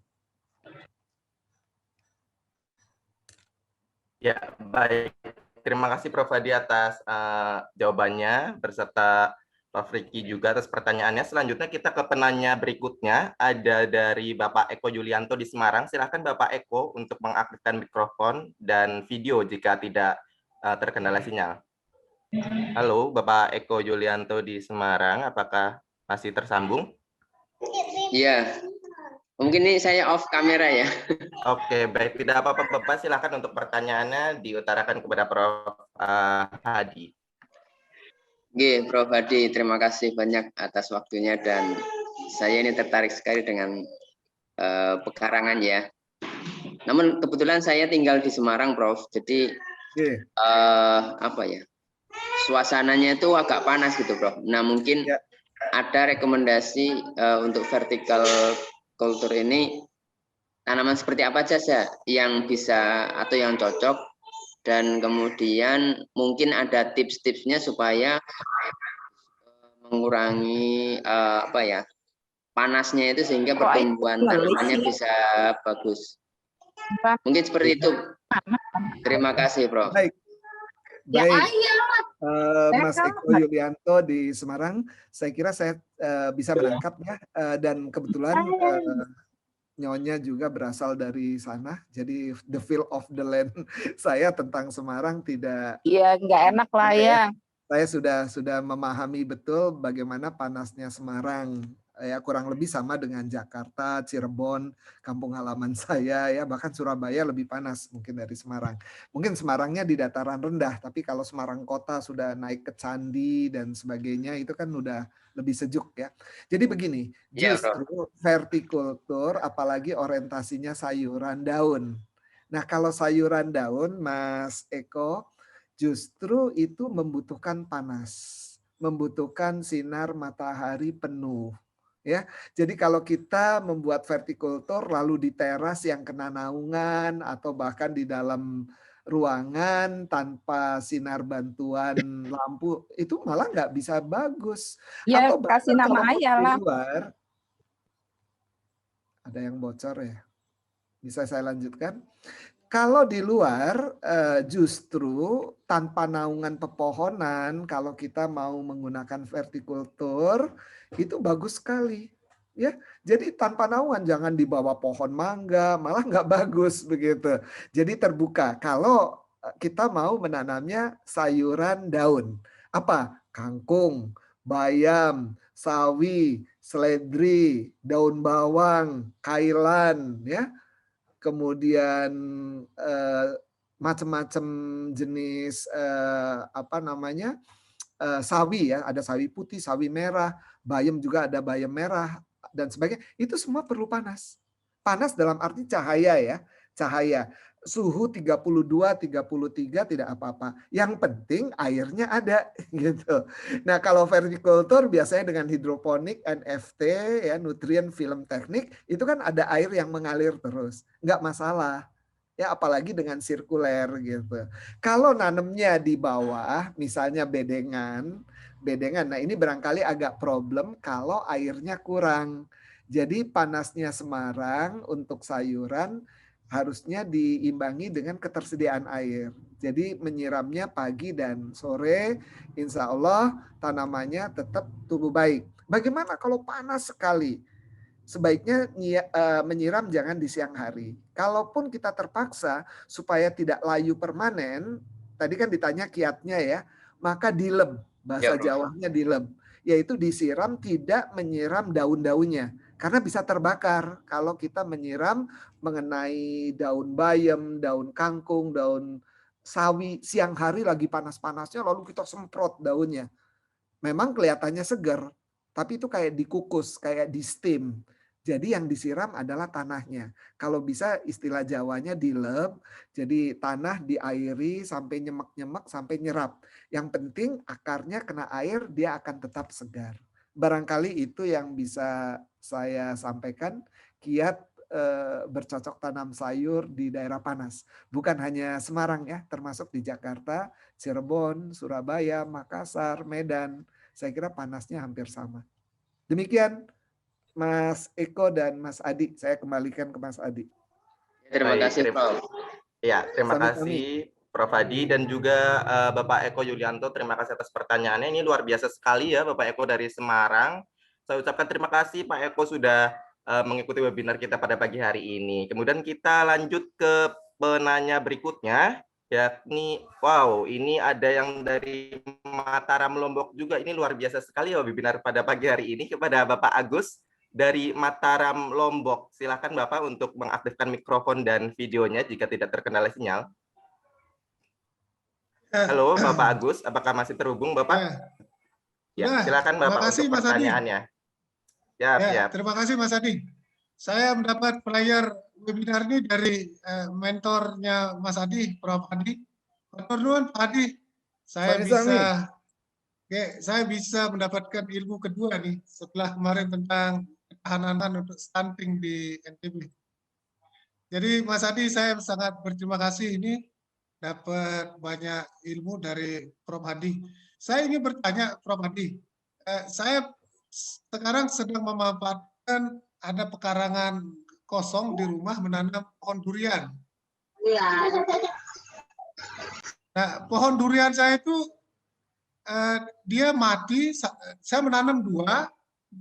Ya, baik. Terima kasih Prof. Hadi atas jawabannya, berserta Prof. Riki juga atas pertanyaannya. Selanjutnya kita ke penanya berikutnya, ada dari Bapak Eko Yulianto di Semarang. Silakan Bapak Eko untuk mengaktifkan mikrofon dan video jika tidak terkendala sinyal. Halo, Bapak Eko Yulianto di Semarang, apakah masih tersambung? Iya. Mungkin ini saya off kamera ya. Oke, baik. Tidak apa-apa, Bapak. Silakan untuk pertanyaannya diutarakan kepada Prof. Hadi. Oke, Prof. Hadi, terima kasih banyak atas waktunya dan saya ini tertarik sekali dengan pekarangan ya. Namun kebetulan saya tinggal di Semarang, Prof. Jadi apa ya? Suasananya itu agak panas gitu, Prof. Nah, mungkin ada rekomendasi untuk vertical kultur ini tanaman seperti apa saja yang bisa atau yang cocok, dan kemudian mungkin ada tips-tipsnya supaya mengurangi apa ya, panasnya itu sehingga pertumbuhan tanamannya bisa bagus. Mungkin seperti itu. Terima kasih, Prof. Baik. Mas Eko Yulianto di Semarang, saya kira saya bisa menangkap ya, dan kebetulan Nyonya juga berasal dari sana, jadi the feel of the land saya tentang Semarang tidak. Iya, nggak enak lah ya. Saya sudah memahami betul bagaimana panasnya Semarang. Ya kurang lebih sama dengan Jakarta, Cirebon, kampung halaman saya ya, bahkan Surabaya lebih panas mungkin dari Semarang. Mungkin Semarangnya di dataran rendah, tapi kalau Semarang kota sudah naik ke candi dan sebagainya itu kan udah lebih sejuk ya. Jadi begini, justru vertikultur apalagi orientasinya sayuran daun. Nah, kalau sayuran daun, Mas Eko, justru itu membutuhkan panas, membutuhkan sinar matahari penuh. Ya, jadi kalau kita membuat vertikultur lalu di teras yang kena naungan atau bahkan di dalam ruangan tanpa sinar bantuan lampu itu malah nggak bisa bagus. Ya, atau kasih nama ayah lah. Luar, ada yang bocor ya. Bisa saya lanjutkan? Kalau di luar justru tanpa naungan pepohonan, kalau kita mau menggunakan vertikultur itu bagus sekali. Ya, jadi tanpa naungan, jangan di bawah pohon mangga, malah nggak bagus begitu. Jadi terbuka. Kalau kita mau menanamnya sayuran daun, apa? Kangkung, bayam, sawi, seledri, daun bawang, kailan, ya. Kemudian macam-macam jenis apa namanya sawi ya, ada sawi putih, sawi merah, bayam juga ada bayam merah dan sebagainya. Itu semua perlu panas. Panas dalam arti cahaya ya, cahaya. Suhu 32, 33 tidak apa-apa. Yang penting airnya ada gitu. Nah, kalau vertikultur biasanya dengan hidroponik, NFT ya, nutrient film teknik, itu kan ada air yang mengalir terus. Nggak masalah. Ya, apalagi dengan sirkuler gitu. Kalau nanemnya di bawah, misalnya bedengan. Nah ini barangkali agak problem kalau airnya kurang. Jadi panasnya Semarang untuk sayuran harusnya diimbangi dengan ketersediaan air. Jadi menyiramnya pagi dan sore, insya Allah tanamannya tetap tumbuh baik. Bagaimana kalau panas sekali? Sebaiknya menyiram jangan di siang hari. Kalaupun kita terpaksa supaya tidak layu permanen, tadi kan ditanya kiatnya ya, maka dilem, bahasa Jawanya dilem, yaitu disiram tidak menyiram daun-daunnya. Karena bisa terbakar kalau kita menyiram mengenai daun bayam, daun kangkung, daun sawi, siang hari lagi panas-panasnya lalu kita semprot daunnya. Memang kelihatannya segar, tapi itu kayak dikukus, kayak di steam. Jadi yang disiram adalah tanahnya. Kalau bisa istilah Jawanya dilem, jadi tanah diairi sampai nyemek-nyemek, sampai nyerap. Yang penting akarnya kena air, dia akan tetap segar. Barangkali itu yang bisa saya sampaikan, kiat bercocok tanam sayur di daerah panas. Bukan hanya Semarang ya, termasuk di Jakarta, Cirebon, Surabaya, Makassar, Medan. Saya kira panasnya hampir sama. Demikian Mas Eko dan Mas Adi. Saya kembalikan ke Mas Adi. Terima kasih, Prof. Ya, terima kasih Prof. Adi dan juga Bapak Eko Yulianto. Terima kasih atas pertanyaannya. Ini luar biasa sekali ya Bapak Eko dari Semarang. Saya ucapkan terima kasih Pak Eko sudah mengikuti webinar kita pada pagi hari ini. Kemudian kita lanjut ke penanya berikutnya. Yakni, wow, ini ada yang dari Mataram Lombok juga. Ini luar biasa sekali ya webinar pada pagi hari ini kepada Bapak Agus dari Mataram Lombok. Silakan Bapak untuk mengaktifkan mikrofon dan videonya jika tidak terkendala sinyal. Halo Bapak Agus, apakah masih terhubung Bapak? Ya, silakan Bapak untuk pertanyaannya. Ya, terima kasih Mas Adi. Saya mendapat player webinar ini dari mentornya Mas Adi, Prof. Adi. Pak Adi, saya bisa mendapatkan ilmu kedua nih setelah kemarin tentang ketahanan untuk stunting di NTB. Jadi Mas Adi, saya sangat berterima kasih ini dapat banyak ilmu dari Prof. Adi. Saya ingin bertanya Prof. Adi, saya sekarang sedang memanfaatkan ada pekarangan kosong di rumah menanam pohon durian. Nah, pohon durian saya itu dia mati, saya menanam 2,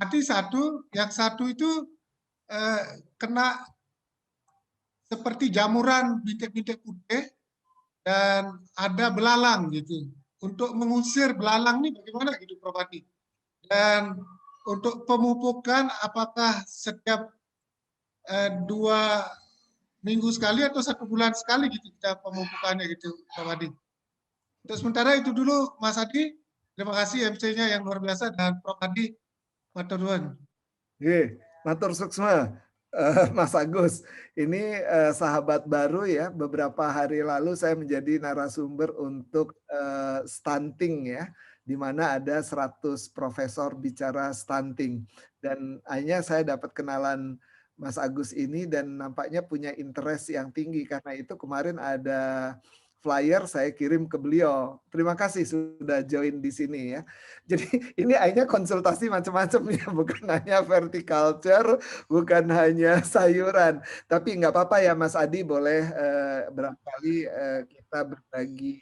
mati 1, yang 1 itu kena seperti jamuran bintik-bintik putih dan ada belalang gitu. Untuk mengusir belalang ini bagaimana gitu Prof. Adi? Dan untuk pemupukan apakah setiap 2 minggu sekali atau 1 bulan sekali gitu kita pemupukannya gitu Prof. Adi? Untuk sementara itu dulu Mas Adi. Terima kasih MC-nya yang luar biasa dan Prof. Adi. Matur nuwun. Matur suksma. Mas Agus, ini sahabat baru ya. Beberapa hari lalu saya menjadi narasumber untuk stunting ya, di mana ada 100 profesor bicara stunting. Dan akhirnya saya dapat kenalan Mas Agus ini dan nampaknya punya interest yang tinggi. Karena itu kemarin ada flyer saya kirim ke beliau. Terima kasih sudah join di sini ya. Jadi ini akhirnya konsultasi macam-macam ya, bukan hanya verticulture, bukan hanya sayuran. Tapi nggak apa-apa ya Mas Adi, boleh barangkali kita berbagi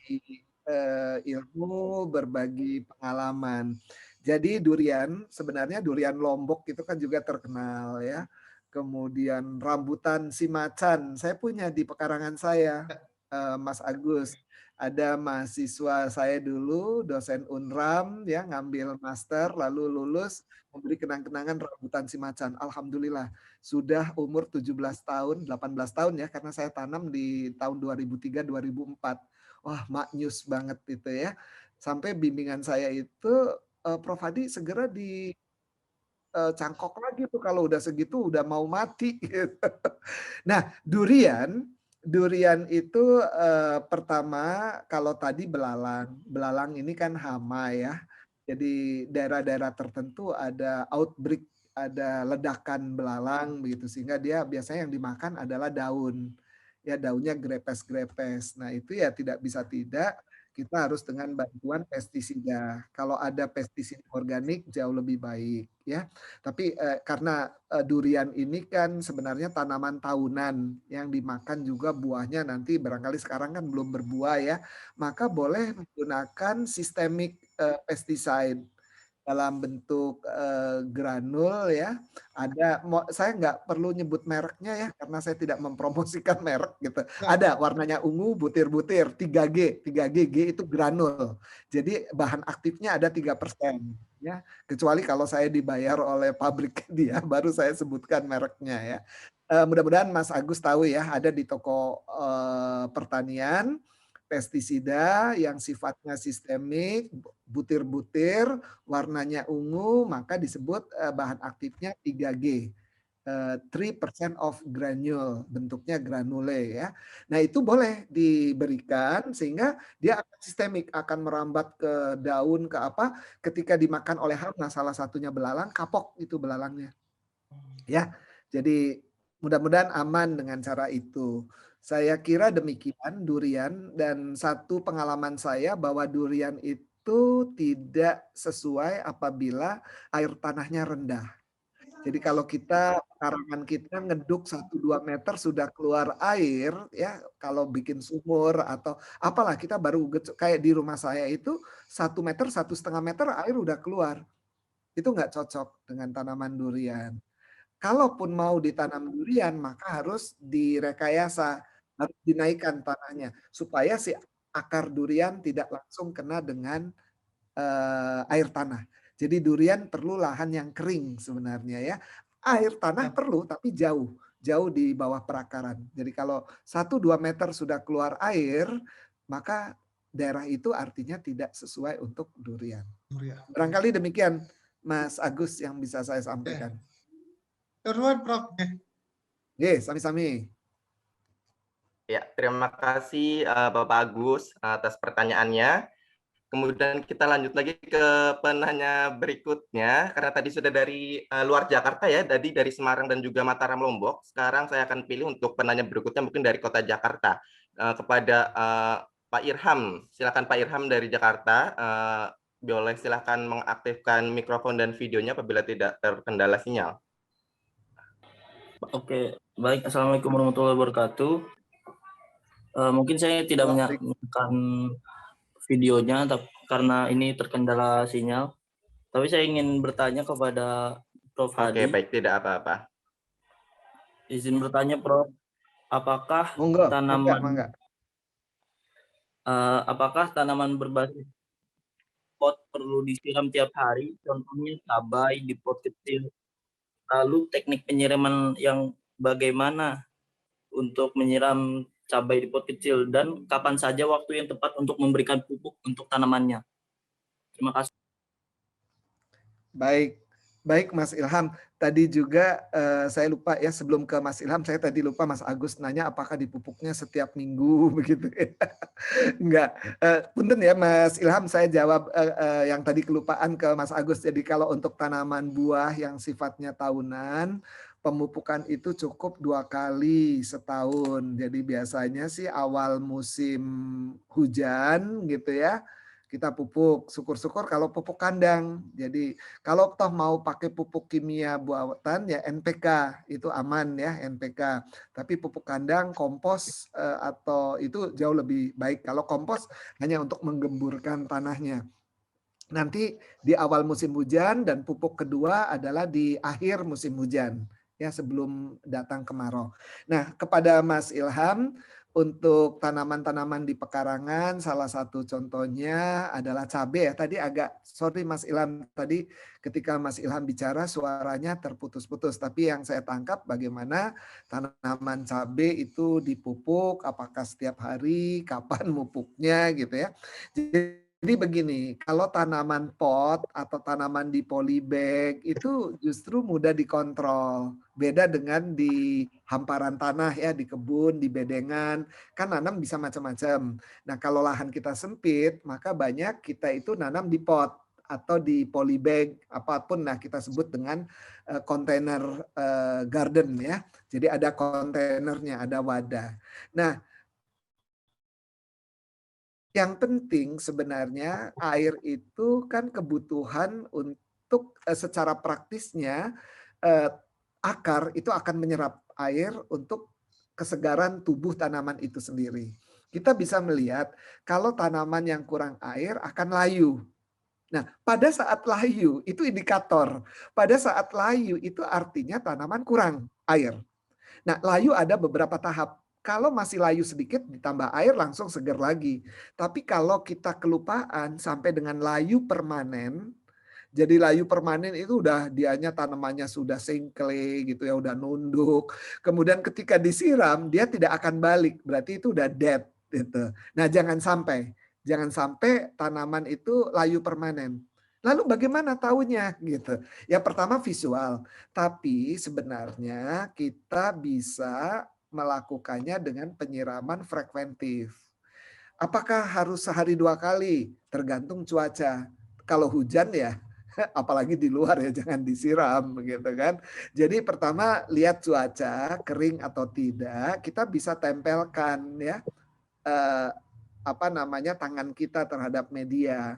ilmu, berbagi pengalaman. Jadi durian, sebenarnya durian Lombok itu kan juga terkenal ya. Kemudian rambutan si macan, saya punya di pekarangan saya. Mas Agus, ada mahasiswa saya dulu dosen Unram ya, ngambil master lalu lulus memberi kenang-kenangan rambutan si macan. Alhamdulillah sudah umur 17 tahun, 18 tahun ya, karena saya tanam di tahun 2003 2004. Wah, maknyus banget itu ya. Sampai bimbingan saya itu Prof Hadi segera di cangkok lagi tuh kalau udah segitu udah mau mati gitu. Nah, durian itu pertama kalau tadi belalang ini kan hama ya. Jadi daerah-daerah tertentu ada outbreak, ada ledakan belalang begitu, sehingga dia biasanya yang dimakan adalah daun. Ya daunnya grepes-grepes. Nah, itu ya tidak bisa tidak kita harus dengan bantuan pestisida. Kalau ada pestisida organik jauh lebih baik ya. Tapi karena durian ini kan sebenarnya tanaman tahunan yang dimakan juga buahnya nanti barangkali sekarang kan belum berbuah ya, maka boleh menggunakan systemic pesticide dalam bentuk granul ya. Ada, saya nggak perlu nyebut mereknya ya karena saya tidak mempromosikan merek gitu. Ada warnanya ungu, butir-butir, 3G, 3G itu granul. Jadi bahan aktifnya ada 3% ya. Kecuali kalau saya dibayar oleh pabrik dia, baru saya sebutkan mereknya ya. Mudah-mudahan Mas Agus tahu ya, ada di toko pertanian pestisida yang sifatnya sistemik, butir-butir, warnanya ungu, maka disebut bahan aktifnya 3G. 3% of granule, bentuknya granule ya. Nah, itu boleh diberikan sehingga dia akan sistemik, akan merambat ke daun, ke apa, ketika dimakan oleh hama, salah satunya belalang, kapok itu belalangnya. Ya, jadi mudah-mudahan aman dengan cara itu. Saya kira demikian durian, dan satu pengalaman saya bahwa durian itu tidak sesuai apabila air tanahnya rendah. Jadi kalau kita pekarangan kita ngeduk 1-2 meter sudah keluar air ya, kalau bikin sumur atau apalah kita baru kayak di rumah saya itu 1 meter 1,5 meter air udah keluar. Itu nggak cocok dengan tanaman durian. Kalaupun mau ditanam durian maka harus direkayasa, harus dinaikkan tanahnya supaya si akar durian tidak langsung kena dengan air tanah. Jadi durian perlu lahan yang kering sebenarnya ya. Air tanah perlu tapi jauh di bawah perakaran. Jadi kalau 1-2 meter sudah keluar air, maka daerah itu artinya tidak sesuai untuk durian. Barangkali demikian Mas Agus yang bisa saya sampaikan. Terus Prof. Sami-sami. Ya, terima kasih Bapak Agus atas pertanyaannya. Kemudian kita lanjut lagi ke penanya berikutnya, karena tadi sudah dari luar Jakarta ya, tadi dari Semarang dan juga Mataram Lombok. Sekarang saya akan pilih untuk penanya berikutnya mungkin dari kota Jakarta, kepada Pak Irham. Silakan Pak Irham dari Jakarta, boleh silakan mengaktifkan mikrofon dan videonya apabila tidak terkendala sinyal. Oke, baik. Assalamualaikum warahmatullahi wabarakatuh. Mungkin saya tidak menyalakan videonya karena ini terkendala sinyal. Tapi saya ingin bertanya kepada Prof. Hadi. Oke, baik, tidak apa-apa. Izin bertanya, Prof. Apakah apakah tanaman berbasis pot perlu disiram tiap hari? Contohnya cabai di pot kecil. Lalu teknik penyiraman yang bagaimana untuk menyiram cabai di pot kecil, dan kapan saja waktu yang tepat untuk memberikan pupuk untuk tanamannya? Terima kasih. Baik Mas Ilham. Tadi juga saya lupa ya, sebelum ke Mas Ilham saya tadi lupa Mas Agus nanya apakah dipupuknya setiap minggu begitu ya. Enggak. Punten ya Mas Ilham, saya jawab yang tadi kelupaan ke Mas Agus. Jadi kalau untuk tanaman buah yang sifatnya tahunan, pemupukan itu cukup 2 kali setahun. Jadi biasanya sih awal musim hujan gitu ya, kita pupuk. Syukur-syukur kalau pupuk kandang. Jadi kalau toh mau pakai pupuk kimia buatan ya NPK, itu aman ya NPK. Tapi pupuk kandang, kompos atau itu jauh lebih baik. Kalau kompos hanya untuk menggemburkan tanahnya. Nanti di awal musim hujan dan pupuk kedua adalah di akhir musim hujan ya sebelum datang kemarau. Nah, kepada Mas Ilham untuk tanaman-tanaman di pekarangan salah satu contohnya adalah cabai ya. Tadi agak sorry Mas Ilham tadi ketika Mas Ilham bicara suaranya terputus-putus tapi yang saya tangkap bagaimana tanaman cabai itu dipupuk apakah setiap hari, kapan mupuknya gitu ya. Jadi begini, kalau tanaman pot atau tanaman di polybag itu justru mudah dikontrol. Beda dengan di hamparan tanah ya, di kebun, di bedengan, kan nanam bisa macam-macam. Nah kalau lahan kita sempit, maka banyak kita itu nanam di pot atau di polybag, apapun nah kita sebut dengan kontainer garden ya. Jadi ada kontainernya, ada wadah. Nah yang penting sebenarnya air itu kan kebutuhan untuk secara praktisnya akar itu akan menyerap air untuk kesegaran tubuh tanaman itu sendiri. Kita bisa melihat kalau tanaman yang kurang air akan layu. Nah, pada saat layu itu indikator. Pada saat layu itu artinya tanaman kurang air. Nah, layu ada beberapa tahap. Kalau masih layu sedikit ditambah air langsung segar lagi. Tapi kalau kita kelupaan sampai dengan layu permanen, jadi layu permanen itu udah dianya tanamannya sudah sengkle gitu ya, udah nunduk. Kemudian ketika disiram dia tidak akan balik, berarti itu udah dead gitu. Nah, jangan sampai tanaman itu layu permanen. Lalu bagaimana taunya gitu? Ya pertama visual, tapi sebenarnya kita bisa melakukannya dengan penyiraman frekuentif. Apakah harus sehari 2 kali? Tergantung cuaca. Kalau hujan ya, apalagi di luar ya jangan disiram gitu kan. Jadi pertama lihat cuaca kering atau tidak, kita bisa tempelkan ya tangan kita terhadap media.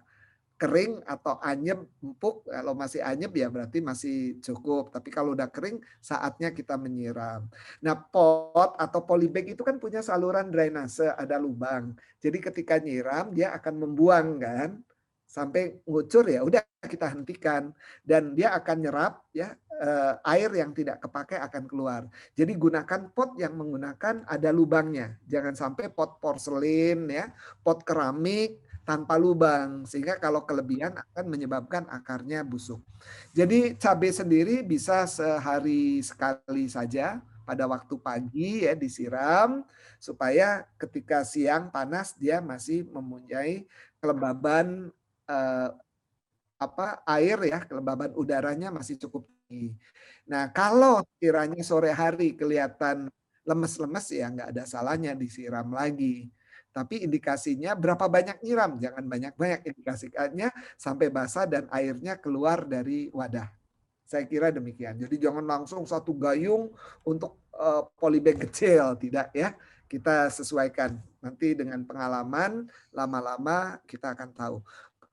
Kering atau anyep, empuk, kalau masih anyep ya berarti masih cukup. Tapi kalau udah kering, saatnya kita menyiram. Nah, pot atau polybag itu kan punya saluran drainase, ada lubang. Jadi ketika nyiram, dia akan membuang kan, sampai ngucur ya udah kita hentikan. Dan dia akan nyerap ya air yang tidak kepakai akan keluar. Jadi gunakan pot yang menggunakan ada lubangnya. Jangan sampai pot porselin ya, pot keramik, tanpa lubang sehingga kalau kelebihan akan menyebabkan akarnya busuk. Jadi cabai sendiri bisa sehari sekali saja pada waktu pagi ya disiram supaya ketika siang panas dia masih mempunyai kelembaban air ya, kelembaban udaranya masih cukup tinggi. Nah, kalau kiranya sore hari kelihatan lemes-lemes ya nggak ada salahnya disiram lagi. Tapi indikasinya berapa banyak nyiram, jangan banyak-banyak, indikasikannya sampai basah dan airnya keluar dari wadah. Saya kira demikian. Jadi jangan langsung satu gayung untuk polybag kecil, tidak ya. Kita sesuaikan. Nanti dengan pengalaman lama-lama kita akan tahu.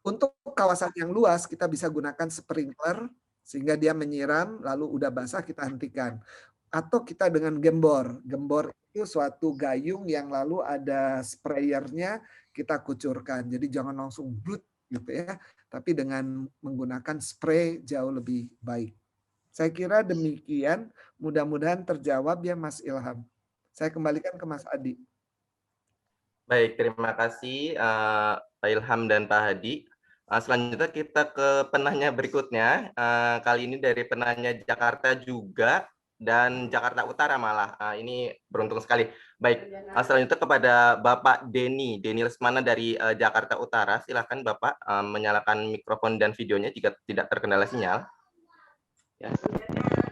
Untuk kawasan yang luas kita bisa gunakan sprinkler sehingga dia menyiram lalu udah basah kita hentikan. Atau kita dengan gembor. Gembor itu suatu gayung yang lalu ada sprayernya kita kucurkan. Jadi jangan langsung blut gitu ya. Tapi dengan menggunakan spray jauh lebih baik. Saya kira demikian. Mudah-mudahan terjawab ya Mas Ilham. Saya kembalikan ke Mas Adi. Baik, terima kasih Pak Ilham dan Pak Hadi. Selanjutnya kita ke penanya berikutnya. Kali ini dari penanya Jakarta juga dan Jakarta Utara malah. Ini beruntung sekali. Baik, selanjutnya kepada Bapak Denny Lesmana dari Jakarta Utara. Silakan Bapak menyalakan mikrofon dan videonya jika tidak terkendala sinyal.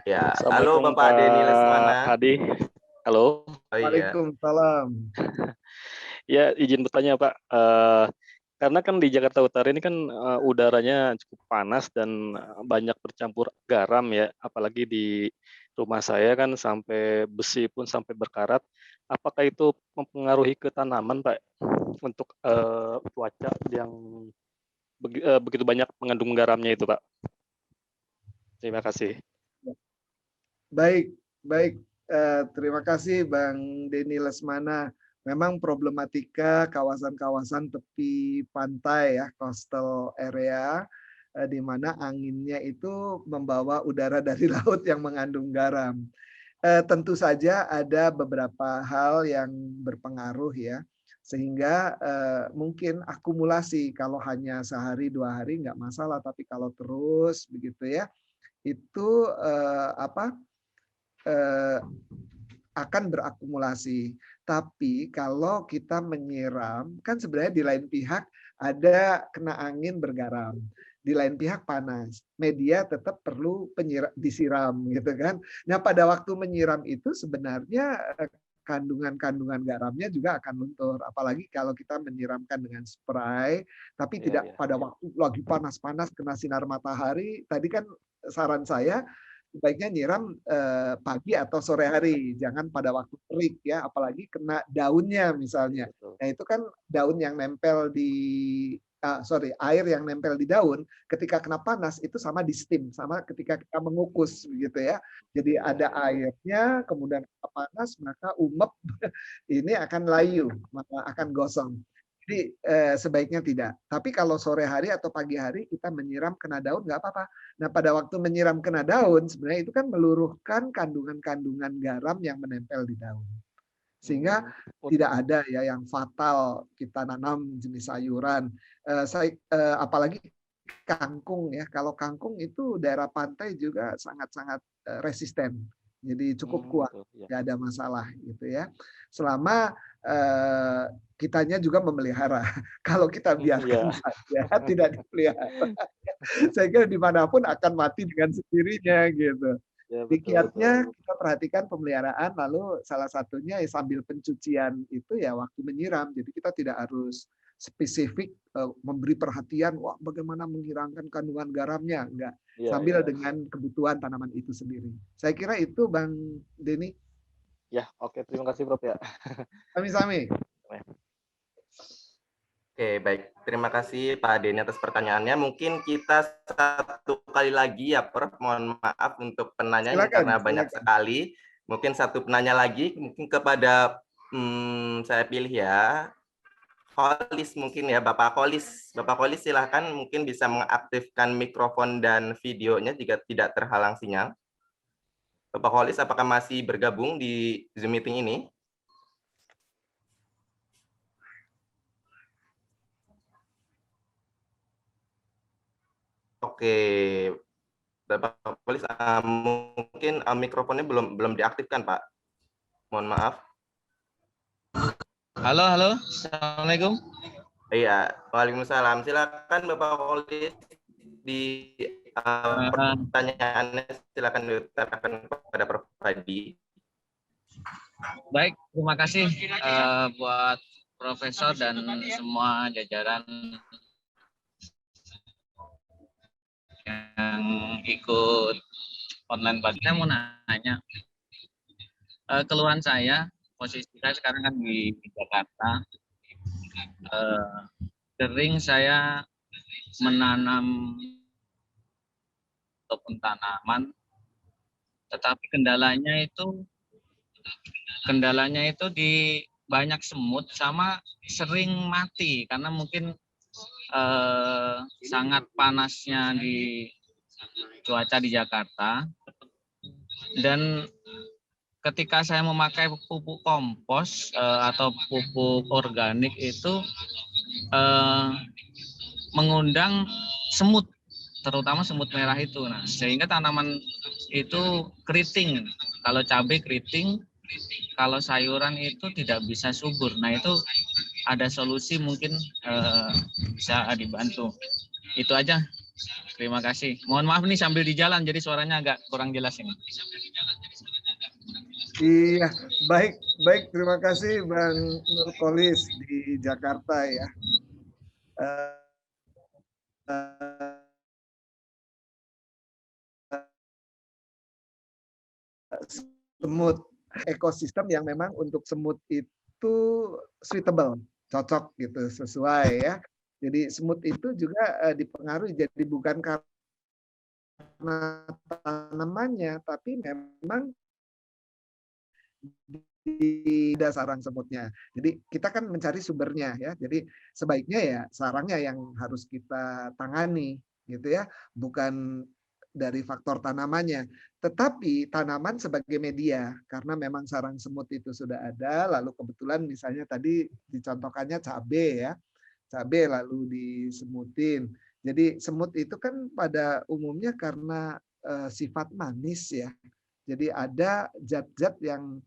Ya, halo Bapak Denny Lesmana. Hadi, halo. Waalaikumsalam. Ya, izin bertanya Pak. Karena kan di Jakarta Utara ini kan udaranya cukup panas dan banyak bercampur garam ya, apalagi di rumah saya kan sampai besi pun sampai berkarat. Apakah itu mempengaruhi ke tanaman, Pak? Untuk cuaca yang begitu banyak mengandung garamnya itu, Pak. Terima kasih. Baik, baik. Terima kasih Bang Denny Lesmana. Memang problematika kawasan-kawasan tepi pantai ya, coastal area, di mana anginnya itu membawa udara dari laut yang mengandung garam. Tentu saja ada beberapa hal yang berpengaruh ya, sehingga mungkin akumulasi kalau hanya sehari 2 hari nggak masalah, tapi kalau terus begitu ya, itu akan berakumulasi. Tapi kalau kita menyiram, kan sebenarnya di lain pihak ada kena angin bergaram. Di lain pihak panas. Media tetap perlu disiram gitu kan. Nah, pada waktu menyiram itu sebenarnya kandungan-kandungan garamnya juga akan luntur. Apalagi kalau kita menyiramkan dengan spray, tapi tidak pada waktu lagi panas-panas kena sinar matahari. Tadi kan saran saya sebaiknya nyiram pagi atau sore hari, jangan pada waktu terik ya, apalagi kena daunnya misalnya. Nah itu kan daun yang nempel di air yang nempel di daun, ketika kena panas itu sama di steam, sama ketika kita mengukus begitu ya. Jadi ada airnya, kemudian kena panas maka umep ini akan layu, maka akan gosong. Jadi sebaiknya tidak. Tapi kalau sore hari atau pagi hari kita menyiram kena daun nggak apa-apa. Nah pada waktu menyiram kena daun sebenarnya itu kan meluruhkan kandungan-kandungan garam yang menempel di daun. Sehingga tidak ada ya yang fatal kita nanam jenis sayuran. Apalagi kangkung ya. Kalau kangkung itu daerah pantai juga sangat-sangat resisten. Jadi cukup kuat, nggak ada masalah gitu ya. Selama kitanya juga memelihara. Kalau kita biarkan saja tidak dipelihara, saya kira dimanapun akan mati dengan sendirinya gitu. Kiatnya kita perhatikan pemeliharaan, lalu salah satunya ya sambil pencucian itu ya waktu menyiram. Jadi kita tidak harus spesifik memberi perhatian, wah bagaimana menghilangkan kandungan garamnya, enggak. Sambil dengan kebutuhan tanaman itu sendiri. Saya kira itu Bang Denny. Ya, oke, terima kasih Prof ya. Sami-sami. Oke, baik. Terima kasih Pak Denny atas pertanyaannya. Mungkin kita satu kali lagi ya, Prof. Mohon maaf untuk penanyaan karena banyak sekali. Mungkin satu penanya lagi, mungkin kepada saya pilih ya. Kolis mungkin ya, Bapak Kolis. Bapak Kolis silahkan mungkin bisa mengaktifkan mikrofon dan videonya jika tidak terhalang sinyal. Bapak Kolis, apakah masih bergabung di Zoom meeting ini? Oke, Bapak Kolis, mungkin mikrofonnya belum diaktifkan, Pak. Mohon maaf. Halo, Assalamualaikum. Iya, Waalaikumsalam. Silakan Bapak Kolis di pertanyaannya, silakan diutarakan kepada Prof. Hadi. Baik, terima kasih buat Profesor dan semua jajaran yang ikut online pagi. Saya mau nanya, keluhan saya, posisi saya sekarang kan di Jakarta, sering saya menanam ataupun tanaman, tetapi kendalanya itu di banyak semut sama sering mati karena mungkin sangat panasnya di cuaca di Jakarta. Dan ketika saya memakai pupuk kompos atau pupuk organik itu mengundang semut, terutama semut merah itu. Nah, sehingga tanaman itu keriting. Kalau cabai keriting, kalau sayuran itu tidak bisa subur. Nah, itu ada solusi mungkin bisa dibantu. Itu aja. Terima kasih. Mohon maaf nih sambil di jalan jadi suaranya agak kurang jelas ini. Iya, baik. Terima kasih Bang Nurkolis di Jakarta ya. semut, ekosistem yang memang untuk semut itu suitable, cocok gitu, sesuai ya. Jadi semut itu juga dipengaruhi, jadi bukan karena tanamannya, tapi memang di sarang semutnya. Jadi kita kan mencari sumbernya ya. Jadi sebaiknya ya sarangnya yang harus kita tangani gitu ya, bukan dari faktor tanamannya. Tetapi tanaman sebagai media, karena memang sarang semut itu sudah ada, lalu kebetulan misalnya tadi dicontohkannya cabai ya, cabai lalu disemutin. Jadi semut itu kan pada umumnya karena sifat manis ya. Jadi ada zat-zat yang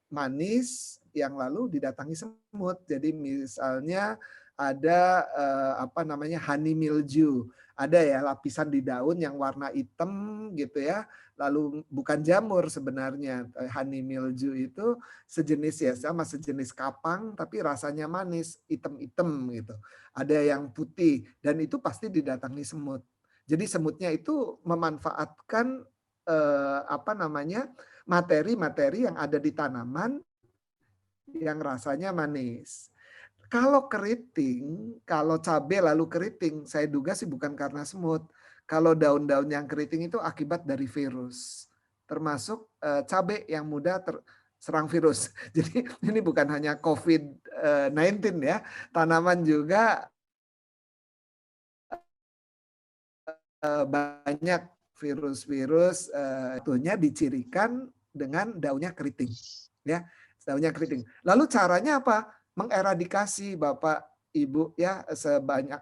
manis yang lalu didatangi semut. Jadi misalnya ada apa namanya honey mildew, ada ya lapisan di daun yang warna hitam gitu ya. Lalu bukan jamur sebenarnya. Honey mildew itu sejenis ya, sama sejenis kapang tapi rasanya manis, hitam-hitam gitu. Ada yang putih dan itu pasti didatangi semut. Jadi semutnya itu memanfaatkan apa namanya materi-materi yang ada di tanaman yang rasanya manis. Kalau keriting, kalau cabai lalu keriting, saya duga sih bukan karena semut. Kalau daun-daun yang keriting itu akibat dari virus. Termasuk cabai yang mudah terserang virus. Jadi ini bukan hanya COVID-19 ya, tanaman juga banyak virus-virus tentunya dicirikan dengan daunnya keriting ya, daunnya keriting. Lalu caranya apa? Mengeradikasi Bapak Ibu ya,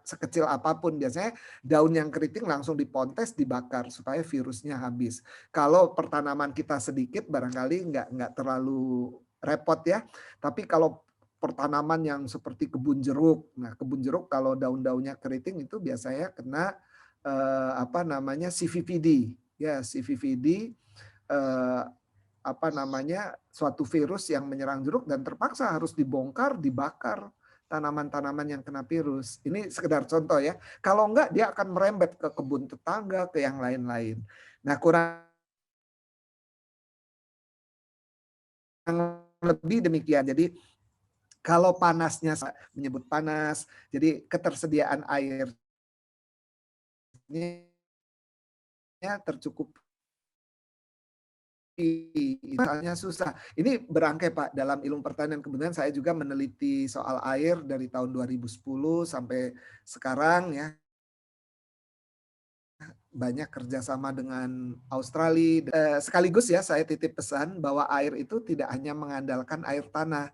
sekecil apapun, biasanya daun yang keriting langsung dipontes, dibakar supaya virusnya habis. Kalau pertanaman kita sedikit barangkali nggak terlalu repot ya. Tapi kalau pertanaman yang seperti kebun jeruk, nah kebun jeruk kalau daun-daunnya keriting itu biasanya kena apa namanya CVPD ya, CVPD apa namanya suatu virus yang menyerang jeruk dan terpaksa harus dibongkar, dibakar tanaman-tanaman yang kena virus. Ini sekedar contoh ya. Kalau enggak dia akan merembet ke kebun tetangga, ke yang lain-lain. Nah, kurang lebih demikian. Jadi kalau panasnya menyebut panas, jadi ketersediaan air tercukupi, misalnya susah. Ini berangkai Pak dalam ilmu pertanian. Kemudian saya juga meneliti soal air dari tahun 2010 sampai sekarang ya. Banyak kerjasama dengan Australia. Sekaligus ya saya titip pesan bahwa air itu tidak hanya mengandalkan air tanah.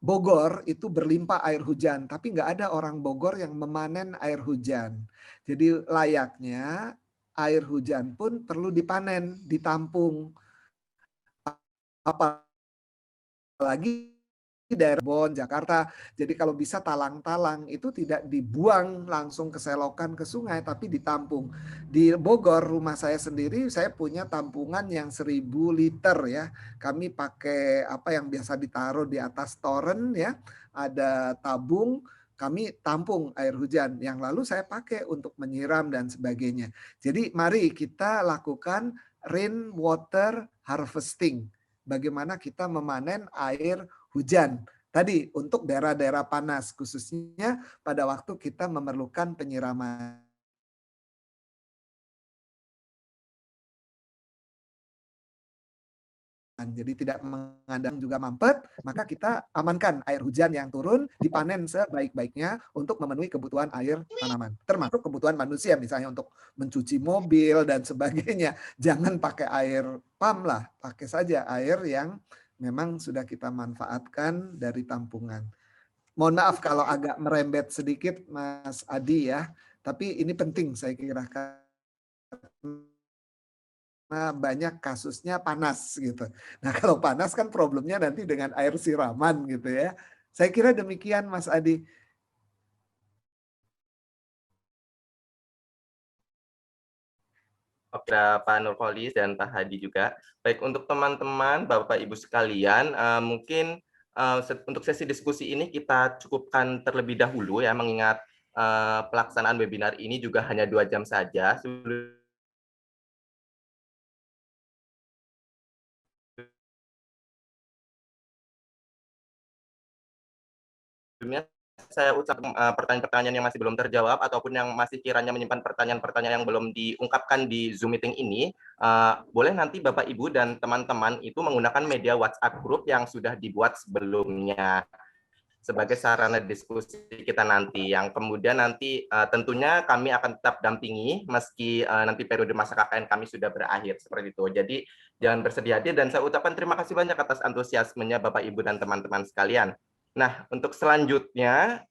Bogor itu berlimpah air hujan, tapi nggak ada orang Bogor yang memanen air hujan. Jadi layaknya air hujan pun perlu dipanen, ditampung. Apalagi di daerah Bon, Jakarta. Jadi kalau bisa talang-talang itu tidak dibuang langsung ke selokan, ke sungai, tapi ditampung. Di Bogor, rumah saya sendiri, saya punya tampungan yang 1000 liter ya. Kami pakai apa yang biasa ditaruh di atas toren ya, ada tabung, kami tampung air hujan yang lalu saya pakai untuk menyiram dan sebagainya. Jadi mari kita lakukan rainwater harvesting. Bagaimana kita memanen air hujan tadi untuk daerah-daerah panas, khususnya pada waktu kita memerlukan penyiraman. Jadi tidak mengandang juga mampet, maka kita amankan air hujan yang turun, dipanen sebaik-baiknya untuk memenuhi kebutuhan air tanaman. Termasuk kebutuhan manusia, misalnya untuk mencuci mobil dan sebagainya. Jangan pakai air pam lah, pakai saja air yang memang sudah kita manfaatkan dari tampungan. Mohon maaf kalau agak merembet sedikit Mas Adi ya, tapi ini penting saya kira banyak kasusnya panas gitu. Nah kalau panas kan problemnya nanti dengan air siraman gitu ya. Saya kira demikian Mas Adi. Oke, Pak Nurholis dan Pak Hadi juga. Baik, untuk teman-teman, Bapak Ibu sekalian, mungkin untuk sesi diskusi ini kita cukupkan terlebih dahulu ya, mengingat pelaksanaan webinar ini juga hanya 2 jam saja. sebelumnya saya ucapkan pertanyaan-pertanyaan yang masih belum terjawab ataupun yang masih kiranya menyimpan pertanyaan-pertanyaan yang belum diungkapkan di Zoom meeting ini, boleh nanti Bapak Ibu dan teman-teman itu menggunakan media WhatsApp group yang sudah dibuat sebelumnya sebagai sarana diskusi kita nanti, yang kemudian nanti tentunya kami akan tetap dampingi meski nanti periode masa KKN kami sudah berakhir seperti itu. Jadi jangan bersedih hati, dan saya ucapkan terima kasih banyak atas antusiasmenya Bapak Ibu dan teman-teman sekalian. Nah, untuk selanjutnya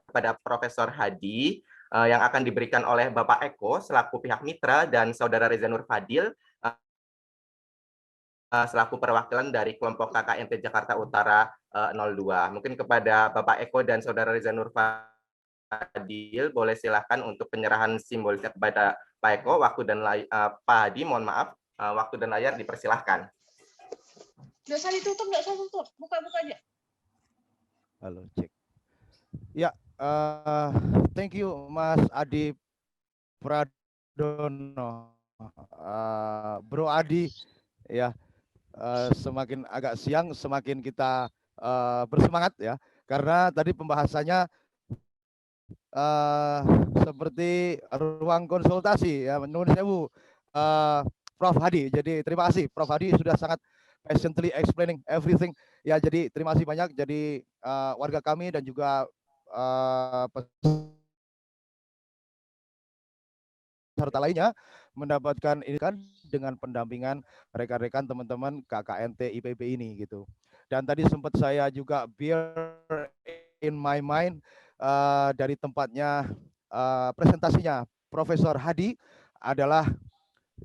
kepada Profesor Hadi yang akan diberikan oleh Bapak Eko selaku pihak mitra dan Saudara Reza Nur Fadil selaku perwakilan dari kelompok KKNT Jakarta Utara 02. Mungkin kepada Bapak Eko dan Saudara Reza Nur Fadil boleh silakan untuk penyerahan simbolisnya kepada Pak Eko. Waktu dan Pak Hadi, mohon maaf, waktu dan layar dipersilahkan. Nggak usah ditutup, buka-buka aja. Halo, cek. Ya, thank you Mas Adi Pradono, Bro Adi. Ya, semakin agak siang semakin kita bersemangat ya, karena tadi pembahasannya seperti ruang konsultasi ya, menurut saya Prof Hadi. Jadi terima kasih Prof Hadi sudah sangat patiently explaining everything ya. Jadi terima kasih banyak. Jadi warga kami dan juga peserta lainnya mendapatkan ini kan dengan pendampingan rekan-rekan teman-teman KKNT IPB ini gitu. Dan tadi sempat saya juga bear in my mind dari tempatnya presentasinya Profesor Hadi adalah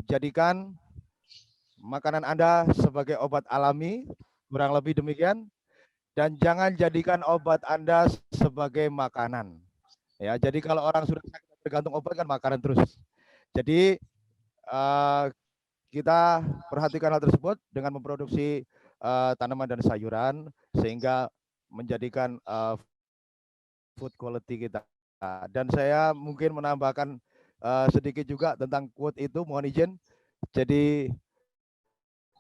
jadikan makanan Anda sebagai obat alami, kurang lebih demikian, dan jangan jadikan obat Anda sebagai makanan. Ya, jadi kalau orang sudah sakit tergantung obat kan makanan terus. Jadi kita perhatikan hal tersebut dengan memproduksi tanaman dan sayuran sehingga menjadikan food quality kita. Dan saya mungkin menambahkan sedikit juga tentang quote itu, mohon izin. Jadi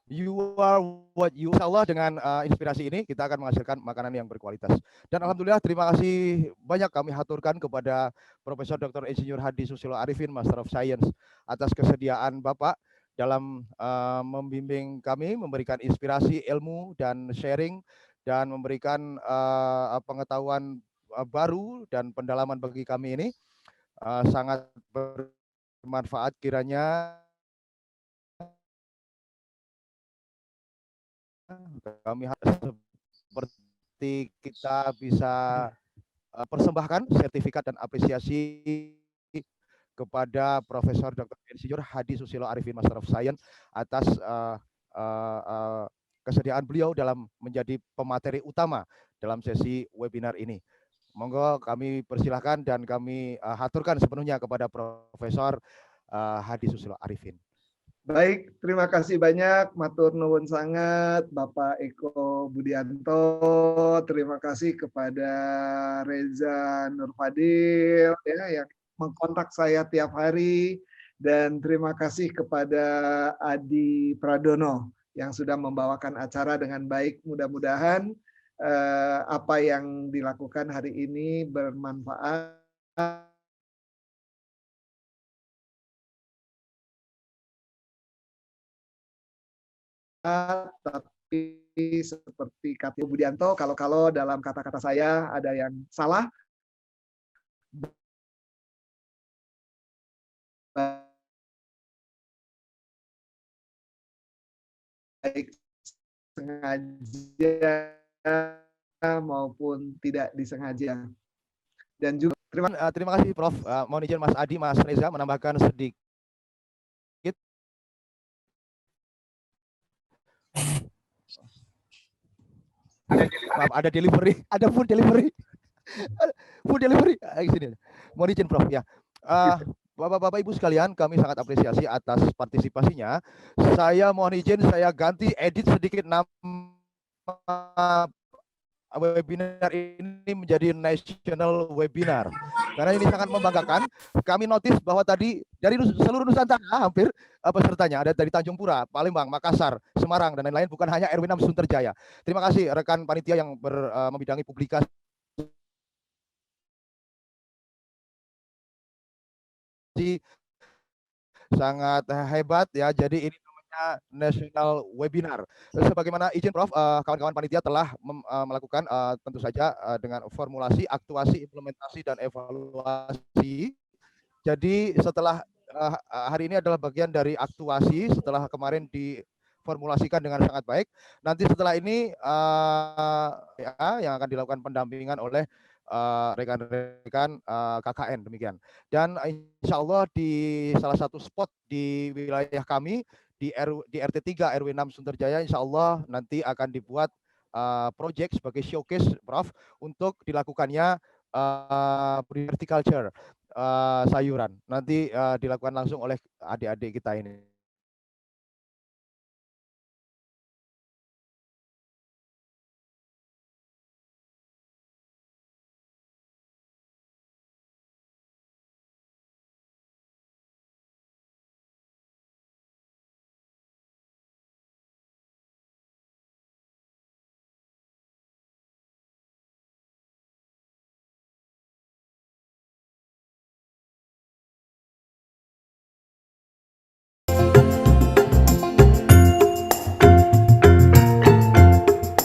you are what you, insya Allah dengan inspirasi ini kita akan menghasilkan makanan yang berkualitas. Dan alhamdulillah terima kasih banyak kami haturkan kepada Profesor Dr. Insinyur Hadi Susilo Arifin, Master of Science, atas kesediaan Bapak dalam membimbing kami, memberikan inspirasi, ilmu, dan sharing, dan memberikan pengetahuan baru dan pendalaman bagi kami ini. Sangat bermanfaat kiranya kami seperti kita bisa persembahkan sertifikat dan apresiasi kepada Profesor Dr. Insinyur Hadi Susilo Arifin, Master of Science, atas kesediaan beliau dalam menjadi pemateri utama dalam sesi webinar ini. Monggo kami persilahkan dan kami haturkan sepenuhnya kepada Profesor Hadi Susilo Arifin. Baik, terima kasih banyak, matur nuwun sangat Bapak Eko Budianto. Terima kasih kepada Reza Nur Fadil ya, yang mengkontak saya tiap hari, dan terima kasih kepada Adi Pradono yang sudah membawakan acara dengan baik. Mudah-mudahan apa yang dilakukan hari ini bermanfaat tapi seperti kata Budianto, kalau dalam kata-kata saya ada yang salah, baik sengaja maupun tidak disengaja. Dan juga terima kasih Prof. Mohon izin Mas Adi, Mas Reza menambahkan sedikit. Maaf, ada delivery, ada food delivery. Food delivery. Sini. Mohon izin Prof ya. Bapak-bapak Ibu sekalian, kami sangat apresiasi atas partisipasinya. Saya mohon izin saya ganti edit sedikit nama webinar ini menjadi national webinar. karena ini sangat membanggakan. Kami notice bahwa tadi dari seluruh Nusantara hampir pesertanya ada dari Tanjung Pura, Palembang, Makassar, Semarang dan lain-lain, bukan hanya RW 6 Sunterjaya. Terima kasih rekan panitia yang membidangi publikasi sangat hebat ya. Jadi ini namanya national webinar. Sebagaimana izin Prof, kawan-kawan panitia telah melakukan tentu saja dengan formulasi, aktuasi, implementasi dan evaluasi. Jadi setelah hari ini adalah bagian dari aktuasi setelah kemarin diformulasikan dengan sangat baik. Nanti setelah ini ya, yang akan dilakukan pendampingan oleh rekan-rekan KKN demikian. Dan insya Allah di salah satu spot di wilayah kami di RT 3 RW 6 Sunterjaya, insya Allah nanti akan dibuat project sebagai showcase Prof untuk dilakukannya horticulture sayuran. Nanti dilakukan langsung oleh adik-adik kita ini.